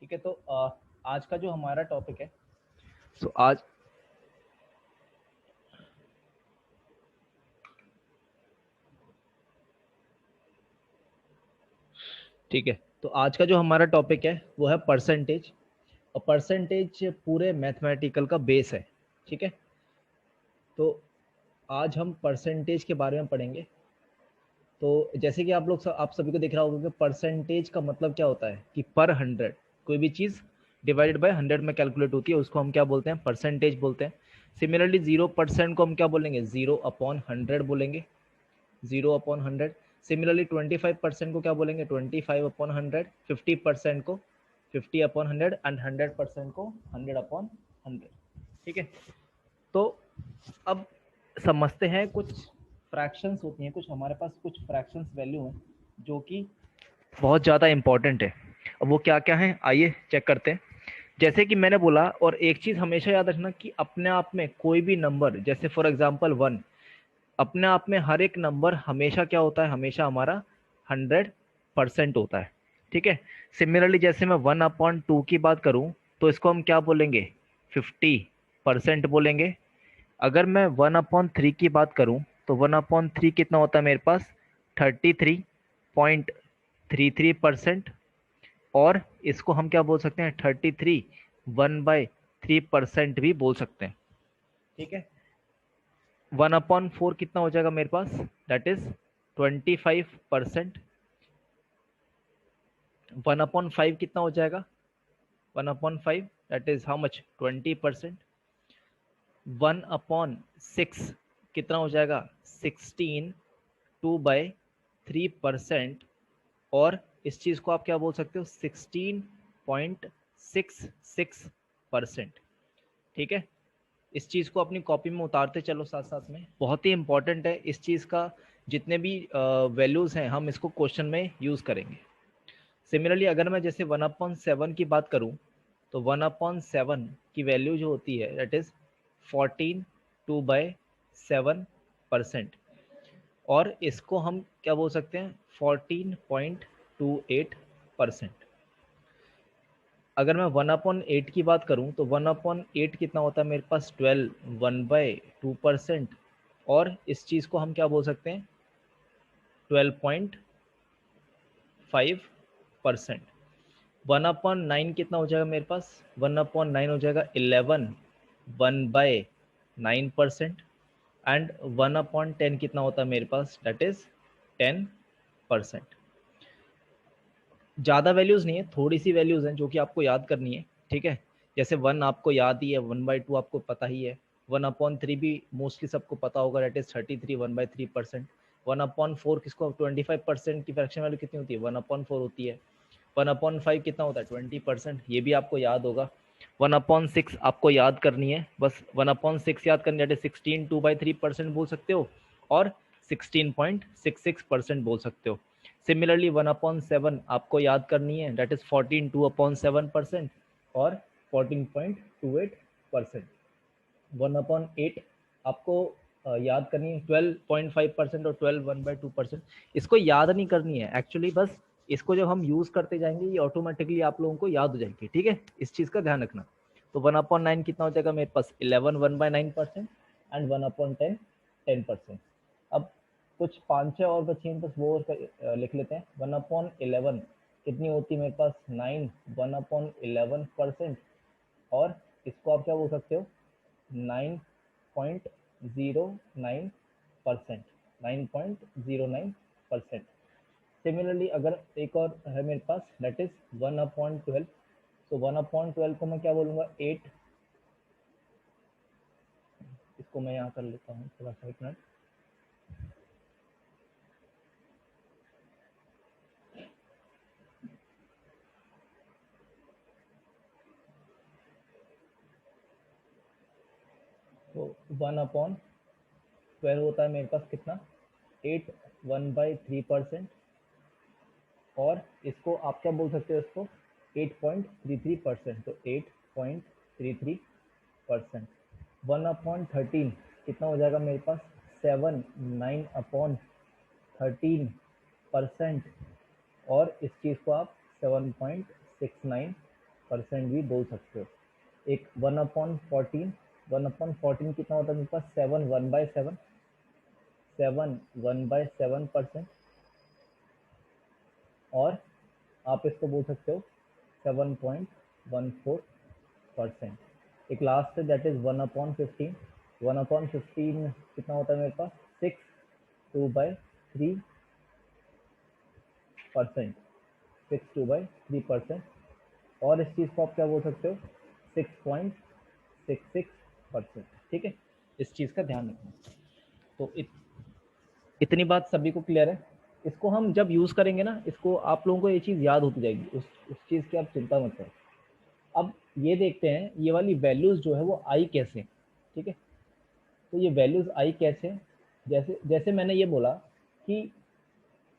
ठीक है, तो आज का जो हमारा टॉपिक है, तो आज ठीक है, तो आज का जो हमारा टॉपिक है वो है परसेंटेज। और परसेंटेज पूरे मैथमेटिकल का बेस है। ठीक है, तो आज हम परसेंटेज के बारे में पढ़ेंगे। तो जैसे कि आप सभी को दिख रहा होगा कि परसेंटेज का मतलब क्या होता है कि पर 100 कोई भी चीज़ डिवाइडेड बाय 100 में कैलकुलेट होती है, उसको हम क्या बोलते हैं, परसेंटेज बोलते हैं। सिमिलरली 0% को हम क्या बोलेंगे, 0/100 बोलेंगे, 0/100। सिमिलरली 25% को क्या बोलेंगे, 25/100। 50% को 50/100 एंड 100% को 100/100। ठीक है, तो अब समझते हैं कुछ फ्रैक्शंस होती हैं, कुछ हमारे पास कुछ फ्रैक्शंस वैल्यू हैं जो कि बहुत ज़्यादा इंपॉर्टेंट है। अब वो क्या क्या हैं, आइए चेक करते हैं। जैसे कि मैंने बोला, और एक चीज़ हमेशा याद रखना कि अपने आप में कोई भी नंबर, जैसे फॉर एग्जांपल 1, अपने आप में हर एक नंबर हमेशा क्या होता है, हमेशा हमारा 100% होता है। ठीक है, सिमिलरली जैसे मैं 1/2 की बात करूं तो इसको हम क्या बोलेंगे, 50% बोलेंगे। अगर मैं 1/3 की बात करूं तो 1/3 कितना होता है मेरे पास, 33.33%। और इसको हम क्या बोल सकते हैं, 33 1/3% भी बोल सकते हैं। ठीक है, 1/4 कितना हो जाएगा मेरे पास, दैट इज 25%। 1/5 कितना हो जाएगा, 1/5 दैट इज हाउ मच, 20%। 1/6 कितना हो जाएगा, 16, 2/3%। और इस चीज को आप क्या बोल सकते हो, 16.66%। ठीक है, इस चीज को अपनी कॉपी में उतारते चलो साथ साथ में, बहुत ही इंपॉर्टेंट है इस चीज का। जितने भी वैल्यूज हैं हम इसको क्वेश्चन में यूज करेंगे। सिमिलरली अगर मैं जैसे 1/7 की बात करूं तो 1/7 की वैल्यू जो होती है दैट इज 14, 2/7%। और इसको हम क्या बोल सकते हैं, 14.28%। अगर मैं 1/8 की बात करूं तो 1/8 कितना होता है मेरे पास, 12, 1/2%। और इस चीज़ को हम क्या बोल सकते हैं, 12.5%। 1/9 कितना हो जाएगा मेरे पास, 1/9 हो जाएगा 11, 1/9%। एंड 1/10 कितना होता है मेरे पास, दैट इज 10%। ज़्यादा वैल्यूज़ नहीं है, थोड़ी सी वैल्यूज़ हैं जो कि आपको याद करनी है। ठीक है, जैसे 1 आपको याद ही है, 1/2 आपको पता ही है, 1/3 भी मोस्टली सबको पता होगा, दैट इज 33, 1/3%। 1/4 किसको, 25% की फ्रैक्शन वैल्यू कितनी होती है, 1/4 होती है। 1/5 कितना होता है, 20%, ये भी आपको याद होगा। 1/6 आपको याद करनी है, बस 1/6 याद करनी है, दैट इज 16, 2/3% बोल सकते हो, और 16.66% बोल सकते हो। सिमिलरली 1/7 आपको याद करनी है, दैट इज 14, 2/7%, और 14.28%। 1/8 आपको याद करनी है, 12.5% और 12, 1/2%। इसको याद नहीं करनी है एक्चुअली, बस इसको जब हम यूज करते जाएंगे ये ऑटोमेटिकली आप लोगों को याद हो जाएगी। ठीक है, इस चीज का ध्यान रखना। तो 1/9 कितना हो जाएगा मेरे पास, 11, 1/9%। एंड 1/10, 10%। अब कुछ 5-6 और बचे हैं, बस वो लिख लेते हैं। 1/11 कितनी होती है मेरे पास, 9, 1/11%। और इसको आप क्या बोल सकते हो, 9.09%, 9.09%। सिमिलरली अगर एक और है मेरे पास, दैट इज 1/12। तो 1/12 को मैं क्या बोलूँगा, 8। इसको मैं यहाँ कर लेता हूँ थोड़ा सा, एक मिनट। तो 1/12 होता है मेरे पास कितना, 8, 1/3%। और इसको आप क्या बोल सकते हो, इसको 8.33%। तो 8.33%। 1/13 कितना हो जाएगा मेरे पास, 7, 9/13%। और इस चीज़ को आप 7.69 परसेंट भी बोल सकते हो। एक 1/14, 1/14 कितना होता है मेरे पास, 7, 1/7 और आप इसको बोल सकते हो 7.14%। एक लास्ट है दैट इज 1/15, 1/15 कितना होता है मेरे पास, 6 2/3%। और इस चीज़ को आप क्या बोल सकते हो, 6.66%। ठीक है, इस चीज़ का ध्यान रखना। तो इतनी बात सभी को क्लियर है। इसको हम जब यूज़ करेंगे ना, इसको आप लोगों को ये चीज़ याद होती जाएगी, उस चीज़ की आप चिंता मत करो। अब ये देखते हैं ये वाली वैल्यूज़ जो है वो आई कैसे, ठीक है। तो ये वैल्यूज़ आई कैसे, जैसे जैसे मैंने ये बोला कि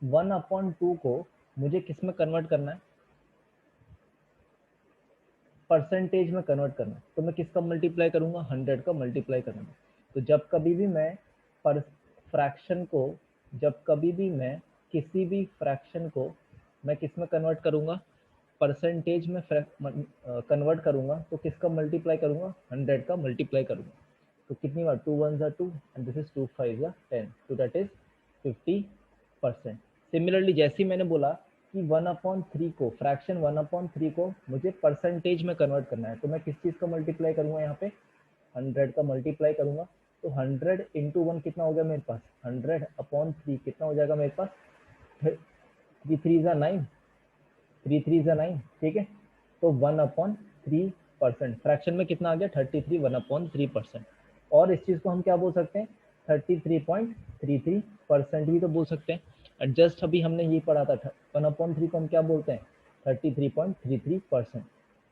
1/2 को मुझे किस में कन्वर्ट करना है, परसेंटेज में कन्वर्ट करना है। तो मैं किसका मल्टीप्लाई करूंगा, 100 का मल्टीप्लाई करूंगा। तो जब कभी भी मैं पर फ्रैक्शन को, जब कभी भी मैं किसी भी फ्रैक्शन को मैं किस में कन्वर्ट करूंगा, परसेंटेज में कन्वर्ट करूंगा, तो किसका मल्टीप्लाई करूंगा, 100 का मल्टीप्लाई करूंगा। तो कितनी बार, 2 1 2 एंड दिस इज 2 5 10, तो दैट इज 50%। सिमिलरली जैसे ही मैंने बोला कि 1/3 को, फ्रैक्शन 1/3 को मुझे परसेंटेज में कन्वर्ट करना है, तो मैं किस चीज़ का मल्टीप्लाई करूंगा, यहाँ पे 100 का मल्टीप्लाई करूंगा। तो 100 इंटू 1 कितना हो गया मेरे पास, 100/3 कितना हो जाएगा मेरे पास, 3 3 9, 3 3 9, ठीक है। तो 1/3%, फ्रैक्शन में कितना आ गया, 33, 1/3%। और इस चीज़ को हम क्या बोल सकते हैं, 33.33% भी तो बोल सकते हैं। एडजस्ट अभी हमने ये पढ़ा था, 1/3 को हम क्या बोलते हैं, 33.33%।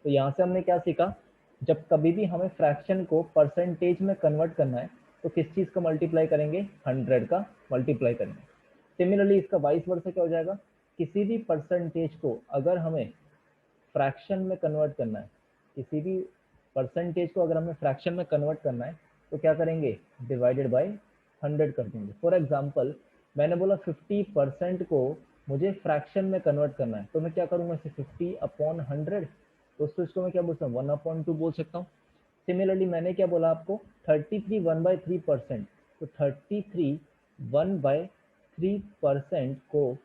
तो यहाँ से हमने क्या सीखा, जब कभी भी हमें फ्रैक्शन को परसेंटेज में कन्वर्ट करना है, तो किस चीज़ का मल्टीप्लाई करेंगे, 100 का मल्टीप्लाई करेंगे। सिमिलरली इसका वाइस वर्सा क्या हो जाएगा, किसी भी परसेंटेज को अगर हमें फ्रैक्शन में कन्वर्ट करना है, किसी भी परसेंटेज को अगर हमें फ्रैक्शन में कन्वर्ट करना है, तो क्या करेंगे, डिवाइडेड बाय 100 कर देंगे। फॉर एग्जांपल मैंने बोला 50% को मुझे फ्रैक्शन में कन्वर्ट करना है, तो मैं क्या करूंगा, इसे 50/100, तो इसको मैं क्या बोल सकता हूँ, 1/2 बोल सकता हूँ। सिमिलरली मैंने क्या बोला आपको, 33 1/3%, तो 33 1/3% को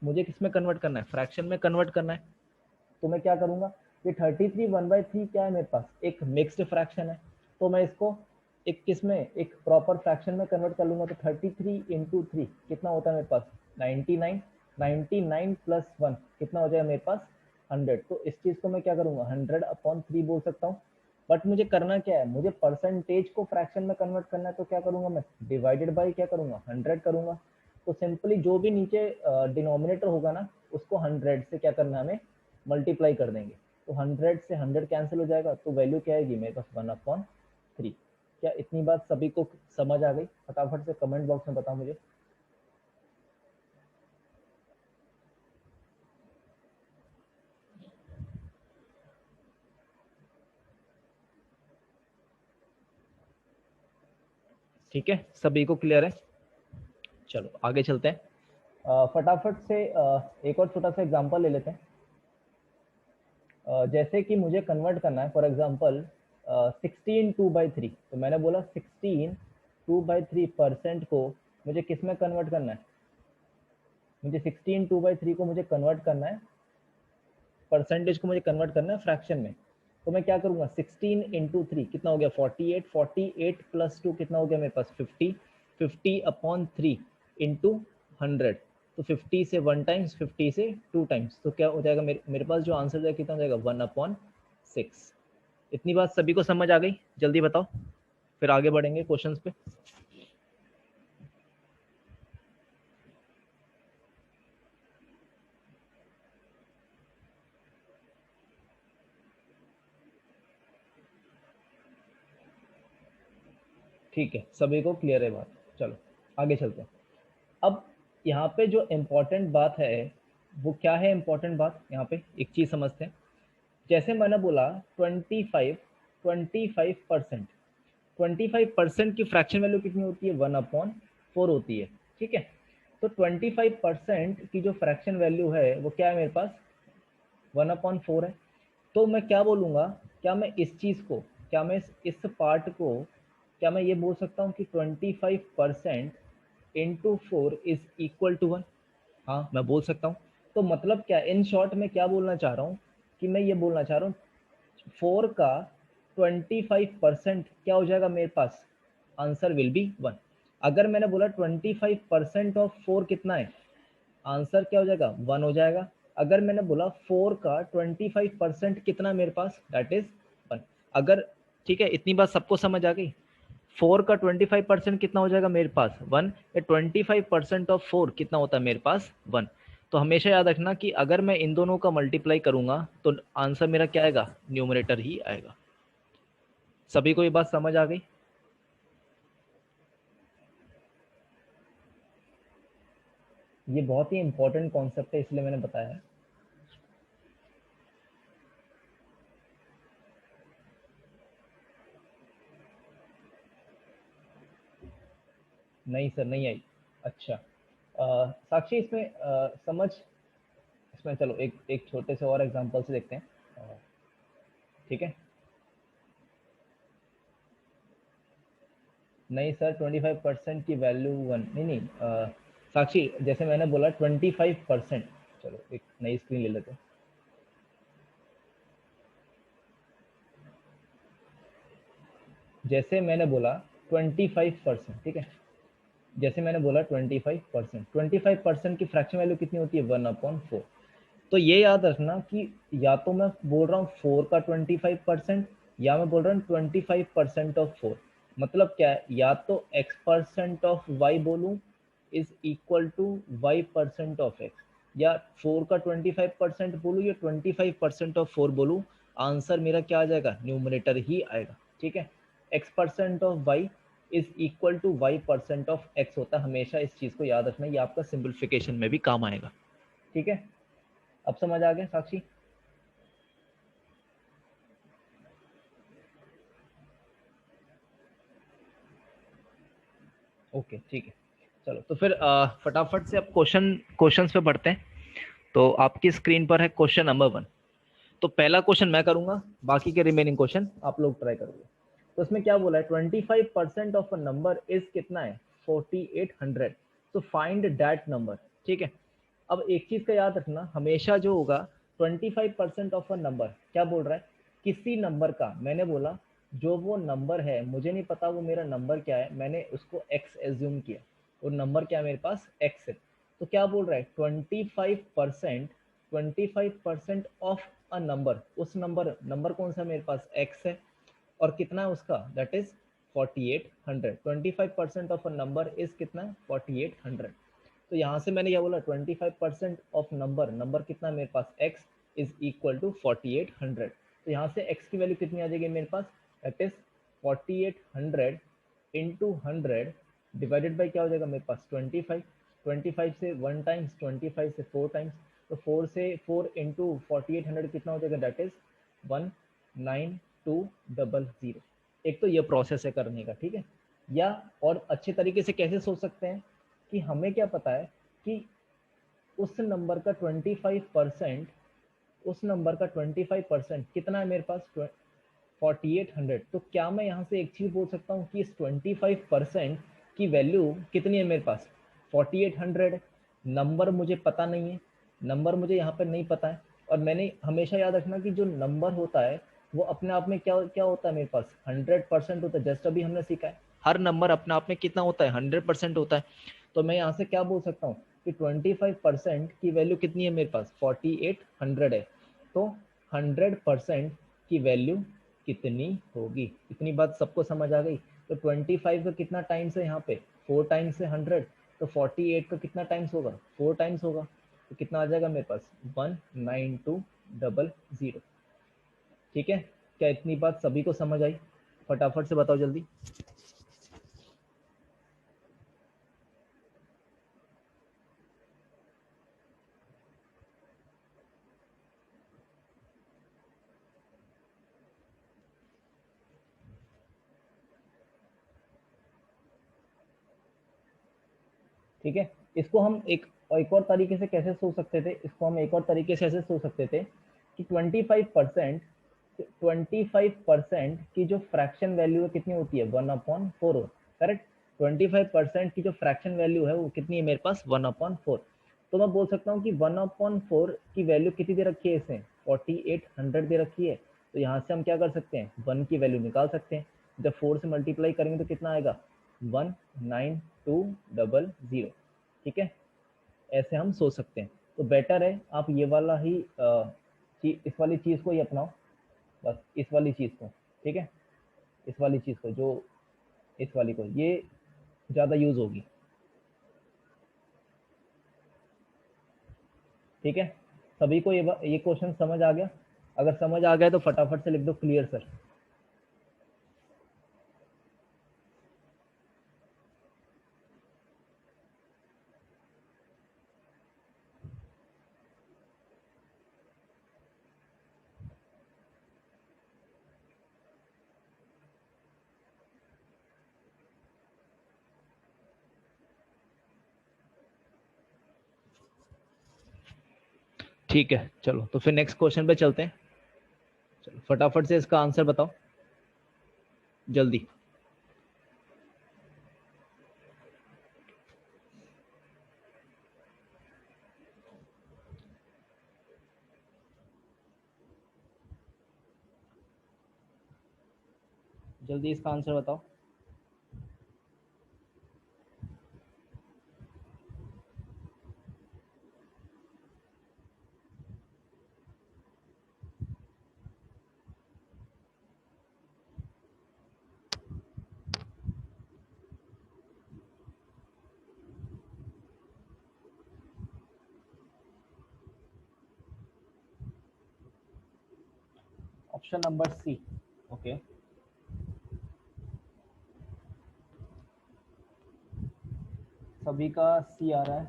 मुझे किस में कन्वर्ट करना है, फ्रैक्शन में कन्वर्ट करना है। तो मैं क्या करूंगा, ये 33 1/3 क्या है मेरे पास, एक मिक्स्ड फ्रैक्शन है। तो मैं इसको एक किस में, एक प्रॉपर फ्रैक्शन में कन्वर्ट कर लूंगा। तो 33 इंटू 3 कितना होता है मेरे पास, 99, 99 प्लस 1 कितना हो जाएगा मेरे पास, 100। तो इस चीज को मैं क्या करूंगा, 100/3 बोल सकता हूँ। बट मुझे करना क्या है, मुझे परसेंटेज को फ्रैक्शन में कन्वर्ट करना है, तो क्या करूंगा मैं, डिवाइडेड बाई क्या करूंगा, 100 करूंगा। तो सिंपली जो भी नीचे डिनोमिनेटर होगा ना, उसको 100 से क्या करना है, हमें मल्टीप्लाई कर देंगे। तो 100 से 100 कैंसिल हो जाएगा, तो वैल्यू क्या आएगी मेरे पास, 1/3। क्या इतनी बात सभी को समझ आ गई, फटाफट से कमेंट बॉक्स में बताओ मुझे। ठीक है, सभी को क्लियर है, चलो आगे चलते हैं। फटाफट से एक और छोटा सा एग्जांपल ले लेते हैं। जैसे कि मुझे कन्वर्ट करना है, फॉर एग्जांपल 16 2/3, तो मैंने बोला 16 2/3% को मुझे किस में कन्वर्ट करना है, मुझे 16 2/3 को मुझे कन्वर्ट करना है, परसेंटेज को मुझे कन्वर्ट करना है फ्रैक्शन में। तो मैं क्या करूंगा, 16 इंटू 3 कितना हो गया, 48, 48 प्लस 2 कितना हो गया मेरे पास, 50, 50/3 इंटू 100। तो 50 से 1 टाइम्स, 50 से 2 टाइम्स, तो क्या हो जाएगा, मेरे पास जो आंसर जाएगा कितना हो जाएगा, 1/6। इतनी बात सभी को समझ आ गई, जल्दी बताओ, फिर आगे बढ़ेंगे क्वेश्चंस पे। ठीक है, सभी को क्लियर है बात, चलो आगे चलते हैं। अब यहाँ पे जो इम्पोर्टेंट बात है, वो क्या है इम्पोर्टेंट बात, यहाँ पे एक चीज समझते हैं। जैसे मैंने बोला 25% 25% की फ्रैक्शन वैल्यू कितनी होती है, 1/4 होती है, ठीक है। तो 25% की जो फ्रैक्शन वैल्यू है वो क्या है मेरे पास, 1/4 है। तो मैं क्या बोलूँगा, क्या मैं इस चीज़ को, क्या मैं इस पार्ट को, क्या मैं ये बोल सकता हूँ कि 25% इंटू 4 इज इक्वल टू 1? हाँ, मैं बोल सकता हूँ। तो मतलब क्या, इन शॉर्ट में क्या बोलना चाह रहा हूँ, कि मैं ये बोलना चाह रहा हूँ 4 का 25% क्या हो जाएगा मेरे पास, आंसर विल बी 1। अगर मैंने बोला 25% ऑफ 4 कितना है, आंसर क्या हो जाएगा, 1 हो जाएगा। अगर मैंने बोला 4 का 25% कितना मेरे पास, दैट इज 1। अगर, ठीक है, इतनी बात सबको समझ आ गई। 4 का 25% कितना हो जाएगा मेरे पास, 1। या 25% ऑफ 4 कितना होता है मेरे पास, 1। तो हमेशा याद रखना कि अगर मैं इन दोनों का मल्टीप्लाई करूंगा तो आंसर मेरा क्या आएगा, न्यूमरेटर ही आएगा। सभी को ये बात समझ आ गई? ये बहुत ही इंपॉर्टेंट कॉन्सेप्ट है, इसलिए मैंने बताया है। नहीं सर, नहीं आई। अच्छा, साक्षी इसमें समझ, इसमें चलो एक एक छोटे से और एग्जांपल से देखते हैं। ठीक है। नहीं सर, 25% की वैल्यू 1 नहीं, नहीं, साक्षी जैसे मैंने बोला 25%, चलो एक नई स्क्रीन ले लेते हैं। जैसे मैंने बोला 25%, ठीक है, जैसे मैंने बोला 25% की फ्रैक्शन वैल्यू कितनी होती है, 1/4। तो ये याद रखना कि या तो मैं बोल रहा हूँ 4 का 25%, या मैं बोल रहा हूँ 25% ऑफ 4। मतलब क्या है, या तो x% ऑफ y बोलूँ is equal to y% of x, या 4 का 25% बोलूँ या 25% ऑफ 4 बोलूँ, आंसर मेरा क्या आ जाएगा, न्यूमरेटर ही आएगा। ठीक है, x% of y is equal to y% of x होता है हमेशा। इस चीज को याद रखना, ये आपका सिंपलीफिकेशन में भी काम आएगा। ठीक है, अब समझ आ गया साक्षी? ओके, ठीक है। चलो तो फिर फटाफट से अब क्वेश्चंस पे बढ़ते हैं। तो आपकी स्क्रीन पर है क्वेश्चन नंबर 1। तो पहला क्वेश्चन मैं करूंगा, बाकी के रिमेनिंग क्वेश्चन आप लोग ट्राई करोगे। तो इसमें क्या बोला है, 25% ऑफ अ नंबर इज कितना है, 4800। तो फाइंड दैट नंबर। ठीक है, अब एक चीज का याद रखना, हमेशा जो होगा 25% ऑफ अ नंबर क्या बोल रहा है, किसी नंबर का, मैंने बोला जो वो नंबर है, मुझे नहीं पता वो मेरा नंबर क्या है, मैंने उसको एक्स एज्यूम किया, और नंबर क्या है मेरे पास, एक्स है। तो क्या बोल रहा है, 25% ऑफ अ नंबर, उस नंबर, नंबर कौन सा मेरे पास, एक्स है, और कितना है उसका, that is 4800। 25% of a number is कितना, 4800। तो यहाँ से मैंने क्या बोला, 25% ऑफ नंबर, नंबर कितना मेरे पास, x इज इक्वल टू 4800। तो यहाँ से x की वैल्यू कितनी आ जाएगी मेरे पास, that is 4800 into 100 divided by क्या हो जाएगा मेरे पास, 25। 25 से 1 टाइम्स, 25 से 4 टाइम्स, तो 4 से 4 इंटू 4800 कितना हो जाएगा, दैट इज 19200। एक तो ये प्रोसेस है करने का, ठीक है। या और अच्छे तरीके से कैसे सोच सकते हैं, कि हमें क्या पता है कि उस नंबर का 25%, उस नंबर का 25% कितना है मेरे पास, 4800। तो क्या मैं यहाँ से एक चीज बोल सकता हूँ कि इस 25% की वैल्यू कितनी है मेरे पास, 4800। नंबर मुझे पता नहीं है, नंबर मुझे यहाँ पर नहीं पता है। और मैंने हमेशा याद रखना कि जो नंबर होता है वो अपने आप में क्या क्या होता है मेरे पास, 100% होता है। जस्ट अभी हमने सीखा है, हर नंबर अपने आप में कितना होता है, 100% होता है। तो मैं यहाँ से क्या बोल सकता हूँ कि 25% की वैल्यू कितनी है मेरे पास, 4800 है। तो 100% की वैल्यू कितनी होगी, इतनी बात सबको समझ आ गई। तो 25 का कितना टाइम्स है यहाँ पे, 4 टाइम्स है 100। तो 48 का कितना टाइम्स होगा, 4 टाइम्स होगा। तो कितना आ जाएगा मेरे पास, 19200। ठीक है, क्या इतनी बात सभी को समझ आई? फटाफट से बताओ जल्दी। ठीक है, इसको हम एक और तरीके से कैसे सोच सकते थे, इसको हम एक और तरीके से ऐसे सोच सकते थे कि 25% की जो फ्रैक्शन वैल्यू है कितनी होती है, 1/4। करेक्ट। 25% की जो फ्रैक्शन वैल्यू है वो कितनी है मेरे पास, 1/4। तो मैं बोल सकता हूँ कि 1/4 की वैल्यू कितनी दे रखी है इसमें, 4800 दे रखी है। तो यहाँ से हम क्या कर सकते हैं, 1 की वैल्यू निकाल सकते हैं। जब 4 से मल्टीप्लाई करेंगे तो कितना आएगा, 19200। ठीक है, ऐसे हम सोच सकते हैं। तो बेटर है आप ये वाला ही इस वाली चीज़ को ही अपनाओ, बस इस वाली चीज़ को। ठीक है, इस वाली चीज़ को, जो इस वाली को, ये ज़्यादा यूज़ होगी। ठीक है, सभी को ये क्वेश्चन समझ आ गया? अगर समझ आ गया तो फटाफट से लिख दो क्लियर सर। ठीक है, चलो तो फिर नेक्स्ट क्वेश्चन पे चलते हैं। चलो फटाफट से इसका आंसर बताओ जल्दी। जल्दी इसका आंसर बताओ। ऑप्शन नंबर सी। ओके, सभी का सी आ रहा है।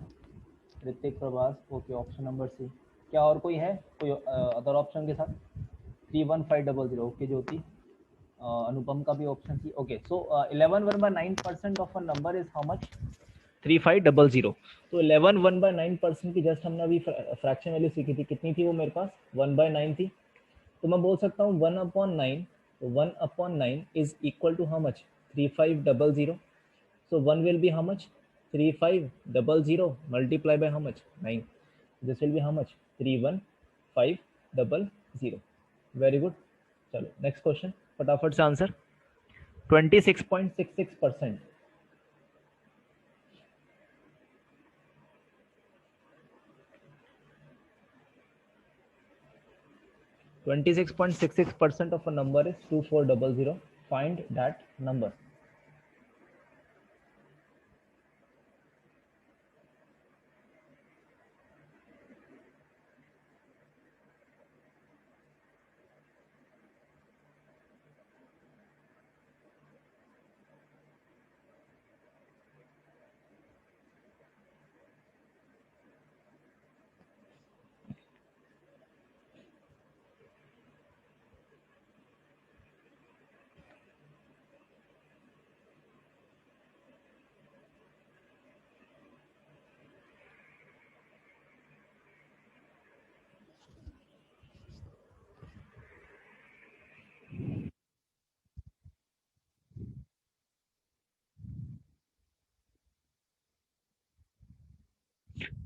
Hrithik, Prabhas, okay, option number C. क्या और कोई है, कोई अदर ऑप्शन के साथ? 31500। ओके ज्योति, अनुपम का भी option C. Okay, so 11/9% of a number is how much, 3500। तो 11/9% की जस्ट हमने अभी फ्रैक्शन वैल्यू सीखी थी, कितनी थी वो मेरे पास, 1/9 थी। तो मैं बोल सकता हूँ 1/9, तो 1/9 is equal to how much, 3500। So 1 will be how much? 3500 multiplied by how much? 9. This will be how much? 31500. Very good. चलो नेक्स्ट क्वेश्चन, फटाफट से answer. 26.66%। 26.66% of a number is 2400. Find that number.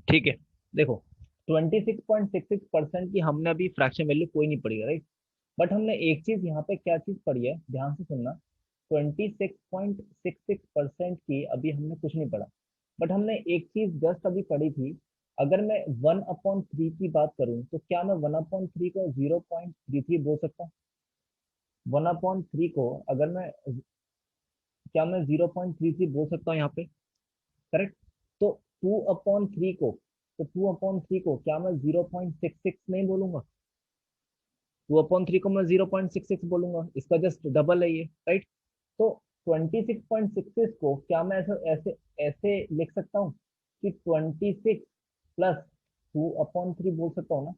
ठीक है, देखो 26.66% की हमने अभी fraction value कोई नहीं पढ़ी है, राइट। बट हमने एक चीज यहाँ पे क्या चीज पढ़ी है, ध्यान से सुनना। 26.66% की अभी हमने कुछ नहीं पढ़ा, बट हमने एक चीज जस्ट अभी पढ़ी थी। अगर मैं 1/3 की बात करूं तो क्या मैं 1/3 को 0.33 बोल सकता हूँ? 1/3 को अगर मैं, क्या मैं 0.33 बोल सकता हूँ यहाँ पे? करेक्ट। तो 2/3 को, तो 2/3 को क्या मैं 0.66 नहीं बोलूंगा? 2/3 को मैं 0.66 बोलूंगा, इसका जस्ट डबल है ये, राइट। तो 26.66 को क्या मैं ऐसे ऐसे ऐसे लिख सकता हूँ कि 26 प्लस 2/3 बोल सकता हूँ ना।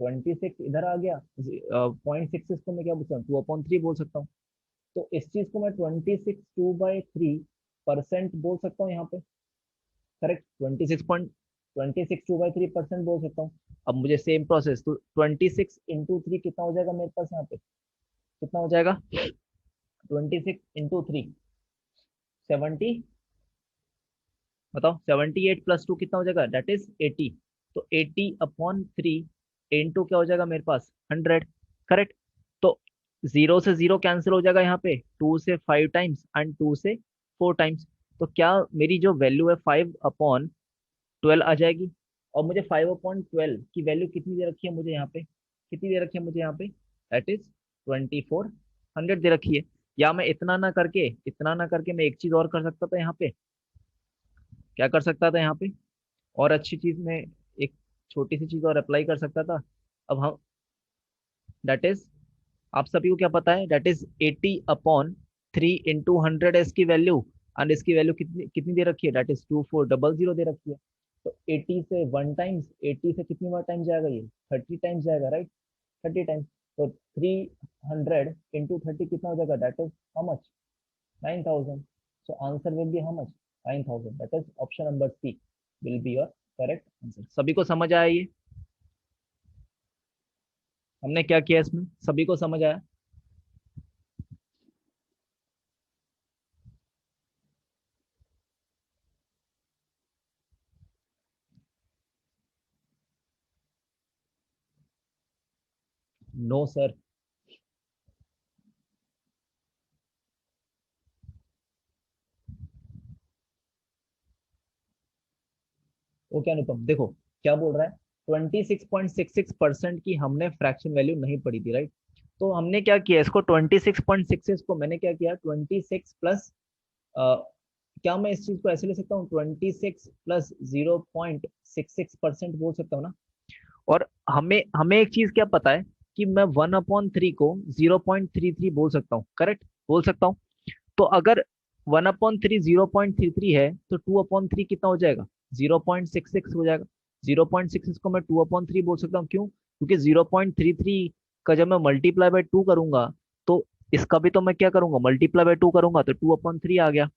26 इधर आ गया, 0.66 को मैं क्या बोल सकता हूँ, 2/3 बोल सकता हूँ। तो इस चीज को मैं 26 2/3% बोल सकता हूँ यहाँ पे। करेक्ट, 26 26 2/3% बोल सकता हूँ। अब मुझे सेम प्रोसेस, तो 26 × 3 कितना हो जाएगा मेरे पास यहाँ पे, कितना हो जाएगा, 26 × 3 70, बताओ 78 + 2 कितना हो जाएगा, डेट इज 80। तो 80/3 इंटू क्या हो जाएगा मेरे पास 100, करेक्ट। तो 0 से 0 कैंसिल हो जाएगा यहाँ पे, 2 से 5 टाइम्स एंड 2 से 4 टाइम्स। तो क्या मेरी जो वैल्यू है 5/12 आ जाएगी। और मुझे 5/12 की वैल्यू कितनी दे रखी है मुझे यहाँ पे, कितनी दे रखी है मुझे यहाँ पे, दैट इज 2400 दे रखी है। या मैं इतना ना करके मैं एक चीज और कर सकता था यहाँ पे, क्या कर सकता था यहाँ पे, और अच्छी चीज में एक छोटी सी चीज और अप्लाई कर सकता था। अब हम, दैट इज, आप सभी को क्या पता है, दैट इज 80/3 इंटू 100 है इसकी वैल्यू। एंड इसकी वैल्यू कितनी कितनी दे रखी है, दैट इज 2400 दे रखी है। तो 80 से 1 टाइम्स, 80 से कितनी बार टाइम्स जाएगा ये, 30 टाइम्स जाएगा, राइट, 30 टाइम्स। तो 300 × 30 कितना हो जाएगा, that is how much, 9000। So answer will be how much, 9000। That is option number C will be your correct answer. सभी को समझ आया ये, हमने क्या किया इसमें, सभी को समझ आया। No sir. वो क्या अनुपम, देखो क्या बोल रहा है, 26.66% की हमने फ्रैक्शन वैल्यू नहीं पढ़ी थी, राइट। तो हमने क्या किया इसको, 26.66 को मैंने क्या किया, 26 प्लस, क्या मैं इस चीज को ऐसे ले सकता हूँ, 26 प्लस 0.66% बोल सकता हूँ ना। और हमें हमें एक चीज क्या पता है, कि मैं 1/3 को 0.33 बोल सकता हूँ, करेक्ट, बोल सकता हूँ। तो अगर 1/3 0.33 है, तो 2/3 कितना हो जाएगा, 0.66 हो जाएगा। 0.66 को मैं 2/3 बोल सकता हूँ, क्यों, क्योंकि 0.33 का जब मैं मल्टीप्लाई बाय 2 करूंगा, तो इसका भी तो मैं क्या करूंगा, मल्टीप्लाई बाय 2 करूंगा, तो 2/3 आ गया।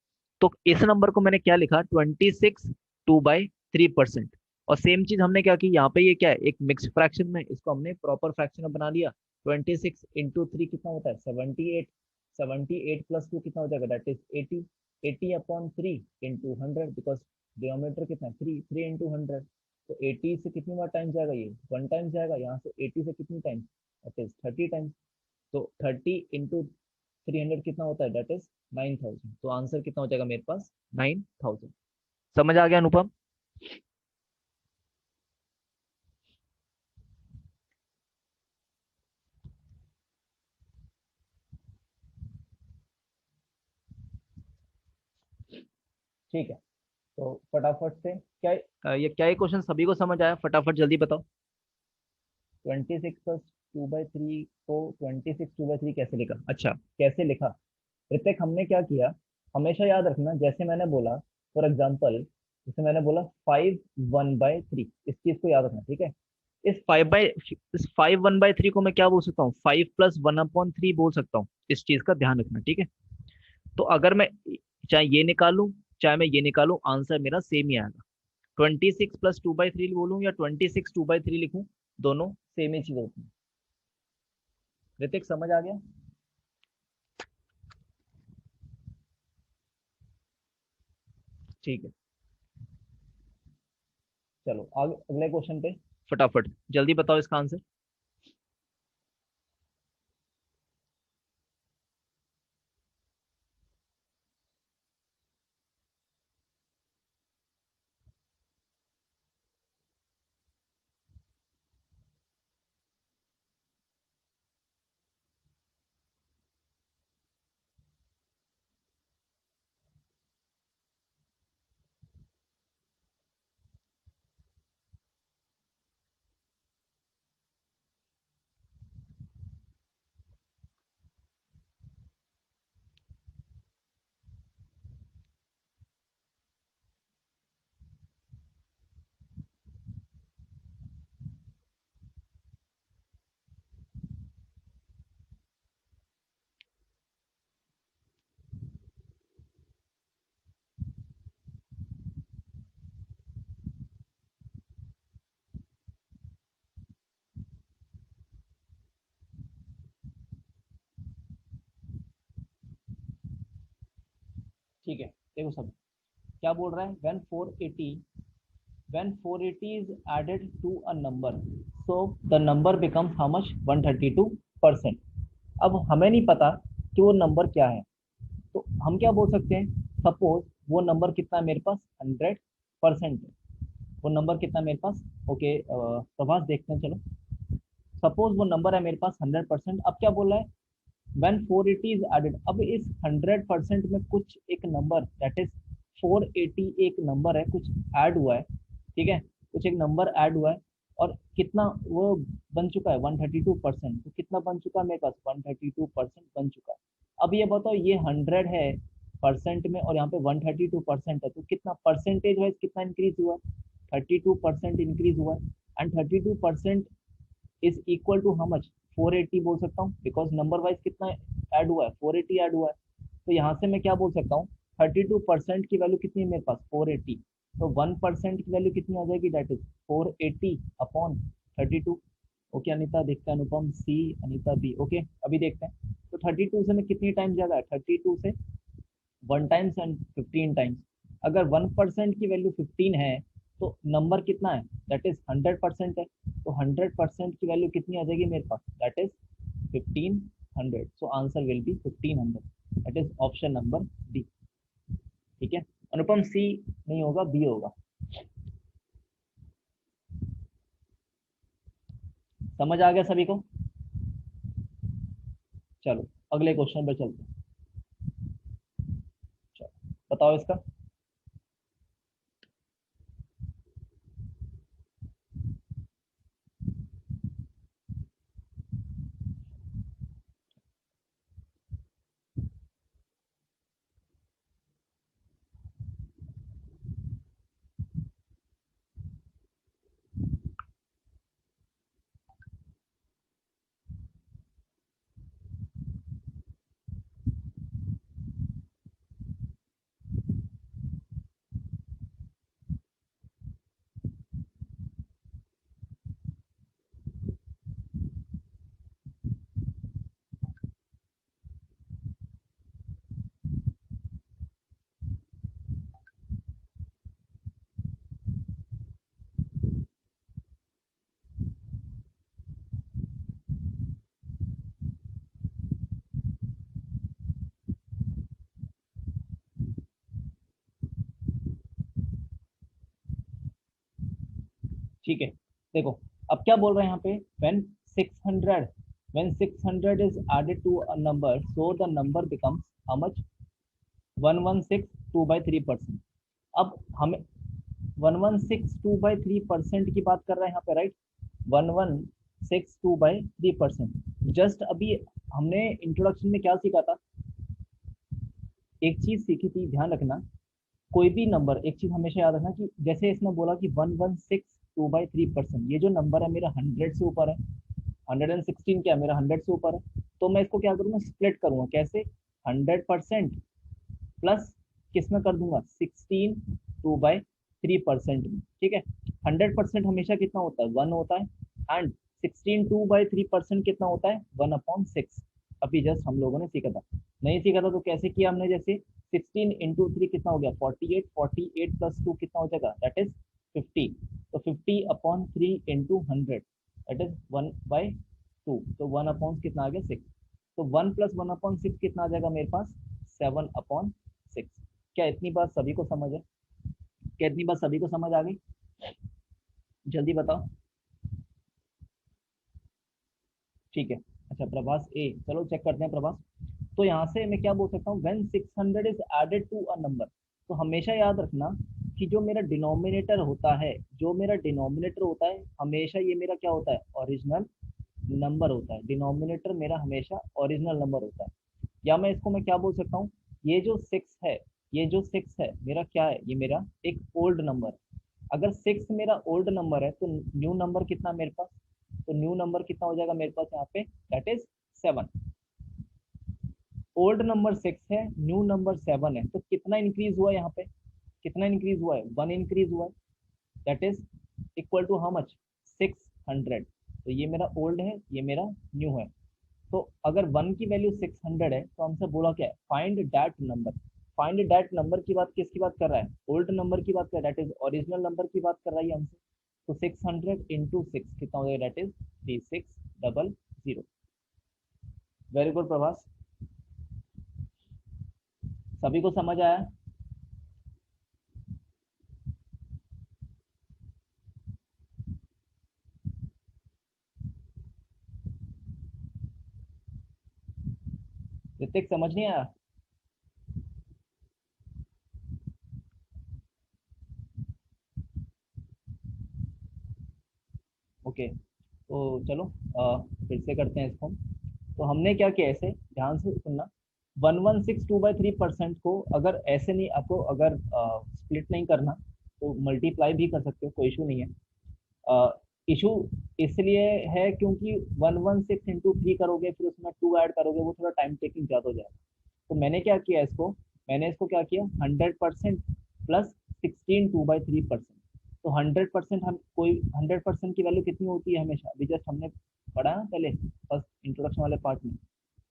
तो इस नंबर को मैंने क्या लिखा, 26 2/3%। और सेम चीज हमने क्या की यहाँ पे, ये क्या है, एक मिक्स फ्रैक्शन में इसको हमने प्रॉपर फ्रैक्शन में बना लिया। 26 × 3 कितना होता है, 78। 78 + 2 कितना हो जाएगा, that is 80। 80/3 into 100, because denominator कितना है, 3, 3 इंटू 100। तो 80 से कितनी बार टाइम जाएगा, ये 1 टाइम जाएगा। यहाँ से 80 से कितनी टाइम, दैट इज 30 टाइम्स। तो 30 × 300 कितना होता है, दैट इज 9000। तो आंसर कितना हो जाएगा मेरे पास, 9000। समझ आ गया अनुपम। ठीक है, तो फटाफट से क्या, ये क्या, ये क्वेश्चन सभी को समझ आया, फटाफट जल्दी बताओ। 26 + 2/3 को 26 2/3 कैसे लिखा, अच्छा कैसे लिखा, ऋतिक हमने क्या किया, हमेशा याद रखना, जैसे मैंने बोला, फॉर एग्जाम्पल, जैसे मैंने बोला 5 1/3, इस चीज को याद रखना, ठीक है। इस 5 1/3 को मैं क्या बोल सकता हूँ, 5 + 1/3 बोल सकता हूँ, इस चीज का ध्यान रखना, ठीक है। तो अगर मैं चाहे ये निकालूं, चाहे मैं ये निकालूं, आंसर मेरा सेम ही आएगा। 26 + 2/3 बोलूं या 26 2/3 लिखूं, दोनों सेम ही चीज होती है। ऋतिक समझ आ गया। ठीक है, चलो आगे अगले क्वेश्चन पे, फटाफट जल्दी बताओ इसका आंसर। ठीक है, देखो सब क्या बोल रहा है, when 480 is added to a number, so the number becomes how much, 132%। अब हमें नहीं पता कि वो नंबर क्या है, तो हम क्या बोल सकते हैं, सपोज वो नंबर कितना है मेरे पास, 100% है। वो नंबर कितना है मेरे पास, ओके प्रभास देखते हैं चलो। सपोज वो नंबर है मेरे पास 100%। अब क्या बोला है, when 480 is added, अब इस 100% में कुछ एक नंबर दैट इज 480 एक नंबर है, कुछ ऐड हुआ है, ठीक है, कुछ एक नंबर ऐड हुआ है, और कितना वो बन चुका है, 132%। तो कितना बन चुका है मेरे पास, 132% बन चुका है। अब ये बताओ, ये 100 है परसेंट में और यहाँ पे 132% है, तो कितना परसेंटेज वाइज कितना इंक्रीज हुआ है, 32% इंक्रीज हुआ है। And 32% is equal to how much, 480 बोल सकता हूँ, बिकॉज नंबर वाइज कितना ऐड हुआ है, 480 ऐड हुआ है। तो यहाँ से मैं क्या बोल सकता हूँ, 32% की वैल्यू कितनी है मेरे पास, 480। तो 1% की वैल्यू कितनी आ जाएगी, that is 480 upon 32। Okay Anita देखते हैं, अनुपम सी, अनिता बी, ओके अभी देखते हैं। तो 32 से मैं कितनी टाइम्स ज्यादा, 32 से 1 टाइम्स एंड 15 टाइम्स। अगर 1% की वैल्यू 15 है, तो नंबर कितना है, दैट इज 100% है। तो 100% की वैल्यू कितनी आ जाएगी मेरे पास, that is 1500। So answer will be 1500, that is option number D. ठीक है, अनुपम सी नहीं होगा, बी होगा। समझ आ गया सभी को? चलो अगले क्वेश्चन पर चलते हैं। चलो बताओ इसका। ठीक है, देखो अब क्या बोल रहे हैं यहाँ पे, when 600 when 600 is added to a number, so the number becomes how much, 1162/3%। अब हमें 1162/3% की बात कर रहे हैं यहाँ पे, राइट, 1162/3%। जस्ट अभी हमने इंट्रोडक्शन में क्या सीखा था, एक चीज सीखी थी, ध्यान रखना, कोई भी नंबर, एक चीज हमेशा याद रखना कि जैसे इसने बोला कि 1162/3%, ये जो नंबर है मेरा 100 से ऊपर है, 116 क्या है मेरा, 100 से ऊपर है। तो मैं इसको क्या करूँगा, स्प्लिट करूंगा, कैसे, 100% प्लस किस में कर दूंगा, 16 2/3% में, ठीक है। 100% हमेशा कितना होता है, 1 होता है, एंड 16 2/3% कितना होता है, 1/6। अभी जस्ट हम लोगों ने सीखा था, नहीं सीखा था तो कैसे किया हमने, जैसे 16 × 3 कितना हो गया, 48, 48 + 2 कितना हो जाएगा, दैट इज 50। तो 50/3 × 100 दैट इज 1/2। तो 1/, कितना आ गया, 6। तो 1 + 1/6 कितना आ जाएगा मेरे पास, 7/6। क्या इतनी बात सभी को समझ है, क्या इतनी बात सभी को समझ आ गई, जल्दी बताओ। ठीक है, अच्छा प्रभास ए, चलो चेक करते हैं प्रभास। तो यहाँ से मैं क्या बोल सकता हूँ, when 600 is added to a number, तो हमेशा याद रखना कि जो मेरा डिनोमिनेटर होता है, जो मेरा डिनोमिनेटर होता है हमेशा ये मेरा क्या होता है, ओरिजिनल नंबर होता है। डिनोमिनेटर मेरा हमेशा ओरिजिनल नंबर होता है। या मैं इसको मैं क्या बोल सकता हूँ, ये जो 6 है, ये जो 6 है मेरा क्या है, ये मेरा एक ओल्ड नंबर है। अगर 6 मेरा ओल्ड नंबर है, तो न्यू नंबर कितना मेरे पास, तो न्यू नंबर कितना हो जाएगा मेरे पास यहाँ पे, दैट इज 7। ओल्ड नंबर 6 है, न्यू नंबर 7 है, तो कितना इंक्रीज हुआ यहाँ पे, कितना इंक्रीज हुआ है, 1 इंक्रीज हुआ है, that is equal to how much, 600। तो ये मेरा ओल्ड है, ये मेरा न्यू है। तो अगर 1 की वैल्यू 600 है, तो हमसे बोला क्या है, find that number. Find that number की बात किसकी बात कर रहा है, ओल्ड नंबर की बात कर रहा है, दैट इज ओरिजिनल नंबर की बात कर रहा है हमसे। तो 600 इंटू सिक्स कितना हो जाएगा, that is 3600। Very good Prabhas, सभी को समझ आया? ऋतिक समझ नहीं आया? ओके, तो चलो फिर से करते हैं इसको हम। तो हमने क्या किया, ऐसे ध्यान से सुनना। 1162/3% को अगर ऐसे नहीं, आपको अगर स्प्लिट नहीं करना तो मल्टीप्लाई भी कर सकते हो, कोई इशू नहीं है। इशू इसलिए है क्योंकि 116 इंटू 3 करोगे, फिर उसमें 2 ऐड करोगे, वो थोड़ा टाइम टेकिंग ज़्यादा हो जाएगा। तो मैंने क्या किया इसको, मैंने इसको क्या किया, 100% प्लस 16 2/3%। तो 100% हम कोई 100% की वैल्यू कितनी होती है हमेशा, अभी जस्ट हमने पढ़ा ना पहले फर्स्ट इंट्रोडक्शन वाले पार्ट में,